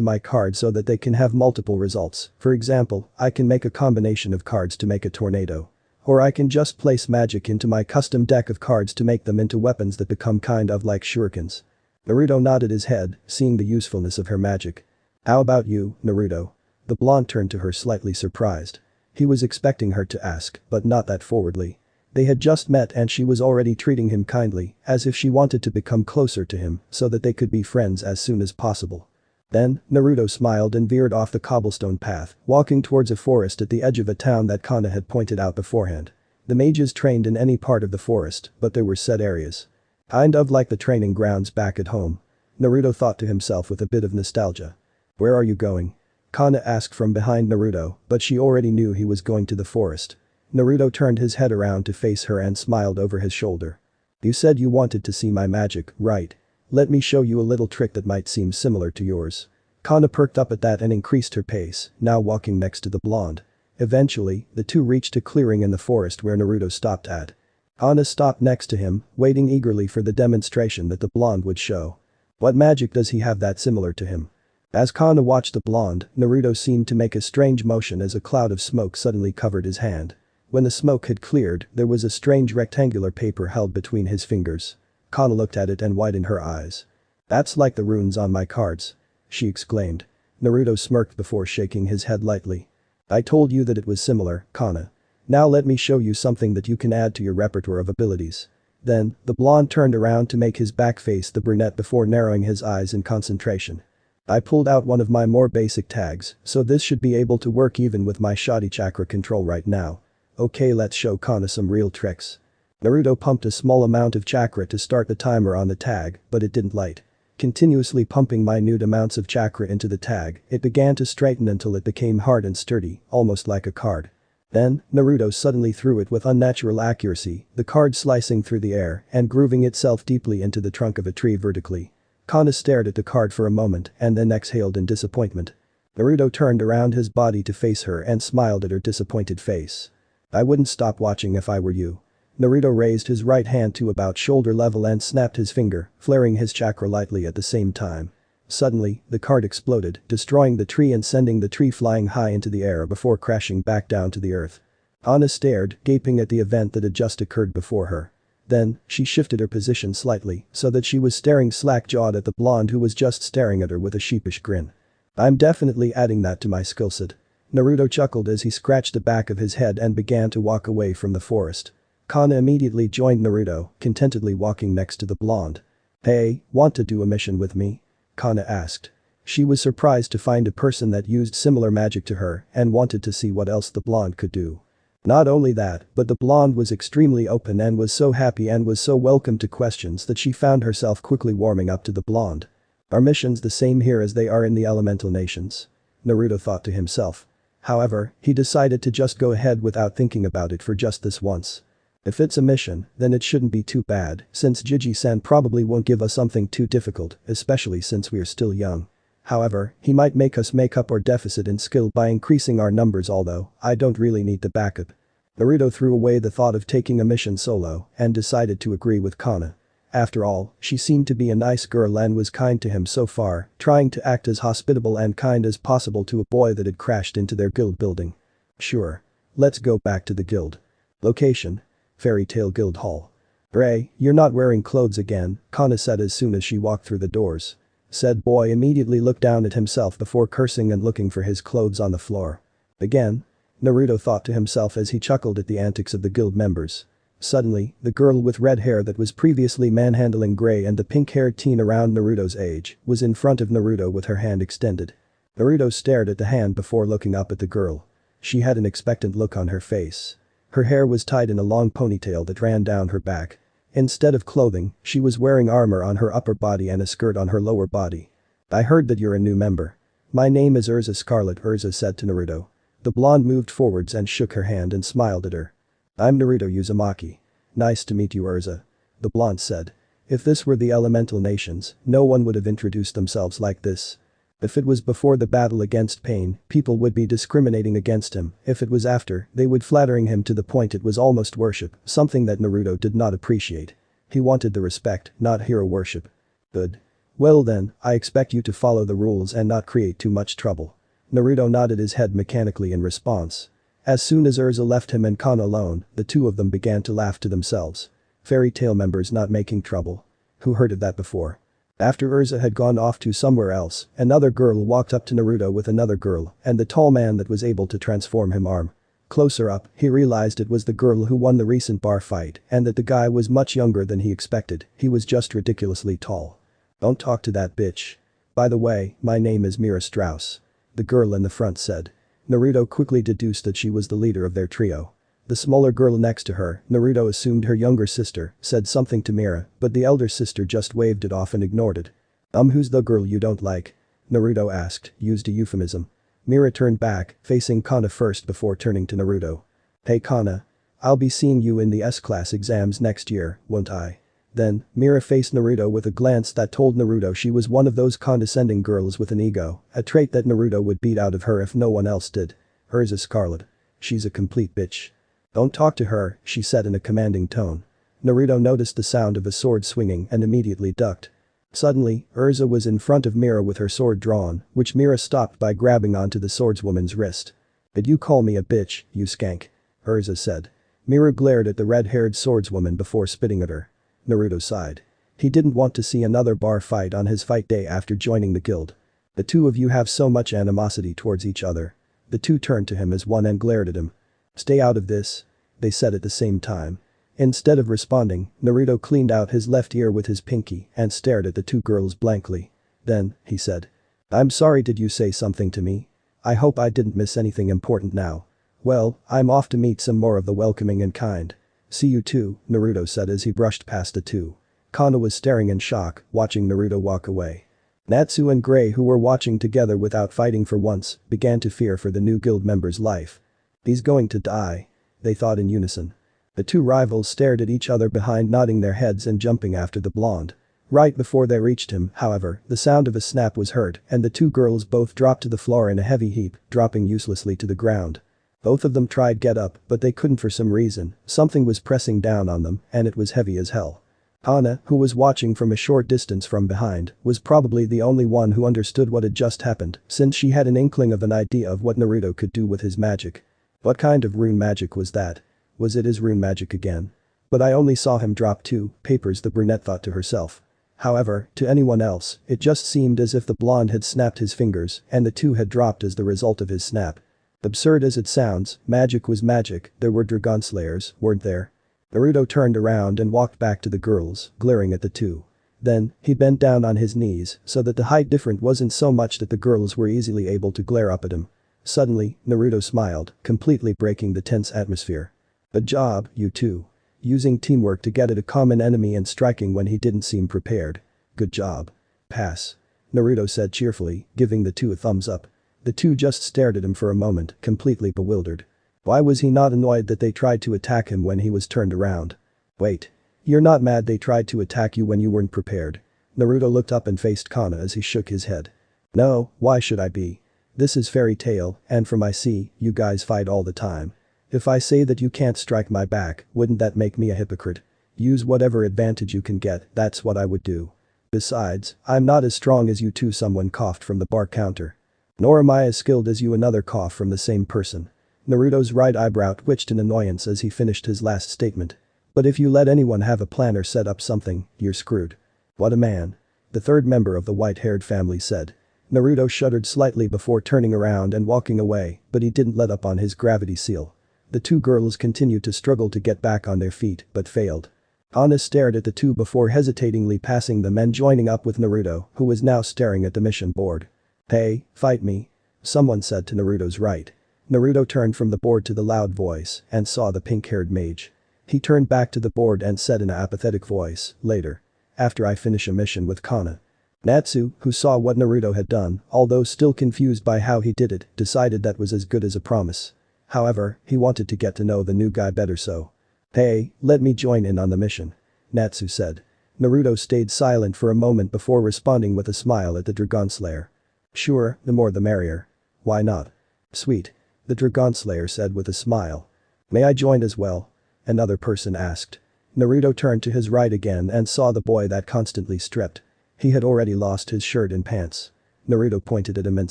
A: my cards so that they can have multiple results. For example, I can make a combination of cards to make a tornado. Or I can just place magic into my custom deck of cards to make them into weapons that become kind of like shurikens." Naruto nodded his head, seeing the usefulness of her magic. "How about you, Naruto?" The blonde turned to her slightly surprised. He was expecting her to ask, but not that forwardly. They had just met and she was already treating him kindly, as if she wanted to become closer to him so that they could be friends as soon as possible. Then, Naruto smiled and veered off the cobblestone path, walking towards a forest at the edge of a town that Kana had pointed out beforehand. The mages trained in any part of the forest, but there were set areas. Kind of like the training grounds back at home. Naruto thought to himself with a bit of nostalgia. "Where are you going?" Kana asked from behind Naruto, but she already knew he was going to the forest. Naruto turned his head around to face her and smiled over his shoulder. "You said you wanted to see my magic, right? Let me show you a little trick that might seem similar to yours." Kana perked up at that and increased her pace, now walking next to the blonde. Eventually, the two reached a clearing in the forest where Naruto stopped at. Kana stopped next to him, waiting eagerly for the demonstration that the blonde would show. What magic does he have that's similar to him? As Kana watched the blonde, Naruto seemed to make a strange motion as a cloud of smoke suddenly covered his hand. When the smoke had cleared, there was a strange rectangular paper held between his fingers. Kana looked at it and widened her eyes. "That's like the runes on my cards," she exclaimed. Naruto smirked before shaking his head lightly. "I told you that it was similar, Kana. Now let me show you something that you can add to your repertoire of abilities." Then, the blonde turned around to make his back face the brunette before narrowing his eyes in concentration. "I pulled out one of my more basic tags, so this should be able to work even with my shoddy chakra control right now. Okay, let's show Kana some real tricks." Naruto pumped a small amount of chakra to start the timer on the tag, but it didn't light. Continuously pumping minute amounts of chakra into the tag, it began to straighten until it became hard and sturdy, almost like a card. Then, Naruto suddenly threw it with unnatural accuracy, the card slicing through the air and grooving itself deeply into the trunk of a tree vertically. Kana stared at the card for a moment and then exhaled in disappointment. Naruto turned around his body to face her and smiled at her disappointed face. "I wouldn't stop watching if I were you." Naruto raised his right hand to about shoulder level and snapped his finger, flaring his chakra lightly at the same time. Suddenly, the card exploded, destroying the tree and sending the tree flying high into the air before crashing back down to the earth. Anna stared, gaping at the event that had just occurred before her. Then, she shifted her position slightly so that she was staring slack-jawed at the blonde who was just staring at her with a sheepish grin. "I'm definitely adding that to my skillset." Naruto chuckled as he scratched the back of his head and began to walk away from the forest. Kana immediately joined Naruto, contentedly walking next to the blonde. "Hey, want to do a mission with me?" Kana asked. She was surprised to find a person that used similar magic to her and wanted to see what else the blonde could do. Not only that, but the blonde was extremely open and was so happy and was so welcome to questions that she found herself quickly warming up to the blonde. "Are missions the same here as they are in the elemental nations?" Naruto thought to himself. However, he decided to just go ahead without thinking about it for just this once. If it's a mission, then it shouldn't be too bad, since Jiji-san probably won't give us something too difficult, especially since we're still young. However, he might make us make up our deficit in skill by increasing our numbers, although I don't really need the backup. Naruto threw away the thought of taking a mission solo and decided to agree with Kana. After all, she seemed to be a nice girl and was kind to him so far, trying to act as hospitable and kind as possible to a boy that had crashed into their guild building. "Sure. Let's go back to the guild." Location: Fairy Tail Guild Hall. "Ray, you're not wearing clothes again," Kana said as soon as she walked through the doors. Said boy immediately looked down at himself before cursing and looking for his clothes on the floor. "Again?" Naruto thought to himself as he chuckled at the antics of the guild members. Suddenly, the girl with red hair that was previously manhandling Gray and the pink-haired teen around Naruto's age was in front of Naruto with her hand extended. Naruto stared at the hand before looking up at the girl. She had an expectant look on her face. Her hair was tied in a long ponytail that ran down her back. Instead of clothing, she was wearing armor on her upper body and a skirt on her lower body. "I heard that you're a new member." "My name is Erza Scarlet," Erza said to Naruto. The blonde moved forwards and shook her hand and smiled at her. "I'm Naruto Uzumaki." "Nice to meet you, Erza," the blonde said. If this were the elemental nations, no one would have introduced themselves like this. If it was before the battle against Pain, people would be discriminating against him. If it was after, they would flattering him to the point it was almost worship, something that Naruto did not appreciate. He wanted the respect, not hero worship. "Good. Well then, I expect you to follow the rules and not create too much trouble." Naruto nodded his head mechanically in response. As soon as Erza left him and Kana alone, the two of them began to laugh to themselves. Fairy Tail members not making trouble. Who heard of that before? After Erza had gone off to somewhere else, another girl walked up to Naruto with another girl and the tall man that was able to transform him arm. Closer up, he realized it was the girl who won the recent bar fight and that the guy was much younger than he expected, he was just ridiculously tall. "Don't talk to that bitch. By the way, my name is Mira Strauss," the girl in the front said. Naruto quickly deduced that she was the leader of their trio. The smaller girl next to her, Naruto assumed her younger sister, said something to Mira, but the elder sister just waved it off and ignored it. Who's the girl you don't like?" Naruto asked, used a euphemism. Mira turned back, facing Kana first before turning to Naruto. "Hey Kana. I'll be seeing you in the S-class exams next year, won't I?" Then, Mira faced Naruto with a glance that told Naruto she was one of those condescending girls with an ego, a trait that Naruto would beat out of her if no one else did. Erza Scarlet. She's a complete bitch. "Don't talk to her," she said in a commanding tone. Naruto noticed the sound of a sword swinging and immediately ducked. Suddenly, Erza was in front of Mira with her sword drawn, which Mira stopped by grabbing onto the swordswoman's wrist. "Did you call me a bitch, you skank?" Erza said. Mira glared at the red-haired swordswoman before spitting at her. Naruto sighed. He didn't want to see another bar fight on his fight day after joining the guild. "The two of you have so much animosity towards each other." The two turned to him as one and glared at him. "Stay out of this," they said at the same time. Instead of responding, Naruto cleaned out his left ear with his pinky and stared at the two girls blankly. Then, he said. "I'm sorry, did you say something to me? I hope I didn't miss anything important now. Well, I'm off to meet some more of the welcoming and kind." "See you too," Naruto said as he brushed past the two. Kana was staring in shock, watching Naruto walk away. Natsu and Gray, who were watching together without fighting for once, began to fear for the new guild member's life. "He's going to die," they thought in unison. The two rivals stared at each other behind, nodding their heads and jumping after the blonde. Right before they reached him, however, the sound of a snap was heard and the two girls both dropped to the floor in a heavy heap, dropping uselessly to the ground. Both of them tried get up, but they couldn't for some reason. Something was pressing down on them, and it was heavy as hell. Kana, who was watching from a short distance from behind, was probably the only one who understood what had just happened, since she had an inkling of an idea of what Naruto could do with his magic. What kind of rune magic was that? Was it his rune magic again? But I only saw him drop 2 papers, the brunette thought to herself. However, to anyone else, it just seemed as if the blonde had snapped his fingers and the 2 had dropped as the result of his snap. Absurd as it sounds, magic was magic. There were Dragonslayers, weren't there? Naruto turned around and walked back to the girls, glaring at the 2. Then, he bent down on his knees so that the height difference wasn't so much that the girls were easily able to glare up at him. Suddenly, Naruto smiled, completely breaking the tense atmosphere. "Good job, you two. Using teamwork to get at a common enemy and striking when he didn't seem prepared. Good job." "Pass," Naruto said cheerfully, giving the 2 a thumbs up. The 2 just stared at him for a moment, completely bewildered. Why was he not annoyed that they tried to attack him when he was turned around? "Wait. You're not mad they tried to attack you when you weren't prepared?" Naruto looked up and faced Kana as he shook his head. "No, why should I be? This is fairy tale, and from I see, you guys fight all the time. If I say that you can't strike my back, wouldn't that make me a hypocrite? Use whatever advantage you can get, that's what I would do. Besides, I'm not as strong as you two," someone coughed from the bar counter. "Nor am I as skilled as you," another cough from the same person. Naruto's right eyebrow twitched in annoyance as he finished his last statement. "But if you let anyone have a plan or set up something, you're screwed." "What a man," the third member of the white-haired family said. Naruto shuddered slightly before turning around and walking away, but he didn't let up on his gravity seal. The 2 girls continued to struggle to get back on their feet, but failed. Kana stared at the 2 before hesitatingly passing them and joining up with Naruto, who was now staring at the mission board. "Hey, fight me," someone said to Naruto's right. Naruto turned from the board to the loud voice and saw the pink-haired mage. He turned back to the board and said in an apathetic voice, "Later. After I finish a mission with Kana." Natsu, who saw what Naruto had done, although still confused by how he did it, decided that was as good as a promise. However, he wanted to get to know the new guy better, so. "Hey, let me join in on the mission," Natsu said. Naruto stayed silent for a moment before responding with a smile at the Dragonslayer. "Sure, the more the merrier. Why not?" "Sweet," the Dragonslayer said with a smile. "May I join as well?" another person asked. Naruto turned to his right again and saw the boy that constantly stripped. He had already lost his shirt and pants. Naruto pointed at him and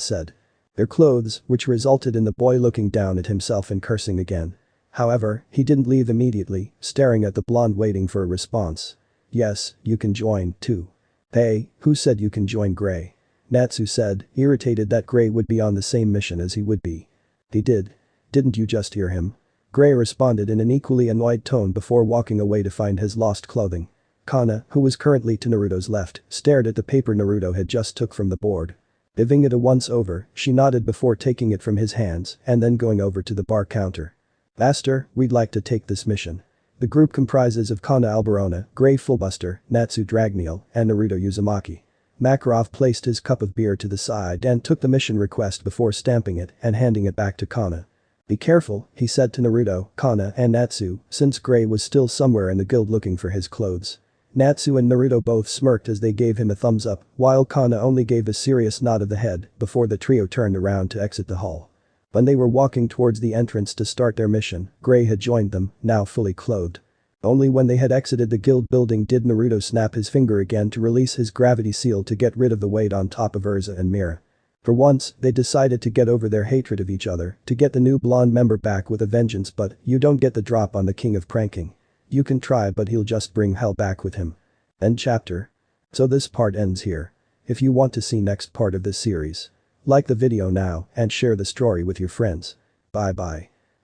A: said, "Their clothes," which resulted in the boy looking down at himself and cursing again. However, he didn't leave immediately, staring at the blonde waiting for a response. "Yes, you can join, too." "Hey, who said you can join Gray?" Natsu said, irritated that Gray would be on the same mission as he would be. "He did. Didn't you just hear him?" Gray responded in an equally annoyed tone before walking away to find his lost clothing. Kana, who was currently to Naruto's left, stared at the paper Naruto had just took from the board. Giving it a once over, she nodded before taking it from his hands and then going over to the bar counter. "Master, we'd like to take this mission." The group comprises of Kana Alberona, Gray Fullbuster, Natsu Dragneel, and Naruto Uzumaki. Makarov placed his cup of beer to the side and took the mission request before stamping it and handing it back to Kana. "Be careful," he said to Naruto, Kana and Natsu, since Gray was still somewhere in the guild looking for his clothes. Natsu and Naruto both smirked as they gave him a thumbs up, while Kana only gave a serious nod of the head before the trio turned around to exit the hall. When they were walking towards the entrance to start their mission, Gray had joined them, now fully clothed. Only when they had exited the guild building did Naruto snap his finger again to release his gravity seal to get rid of the weight on top of Erza and Mira. For once, they decided to get over their hatred of each other to get the new blonde member back with a vengeance, but you don't get the drop on the king of pranking. You can try, but he'll just bring hell back with him. End chapter. So this part ends here. If you want to see next part of this series, like the video now and share the story with your friends. Bye bye.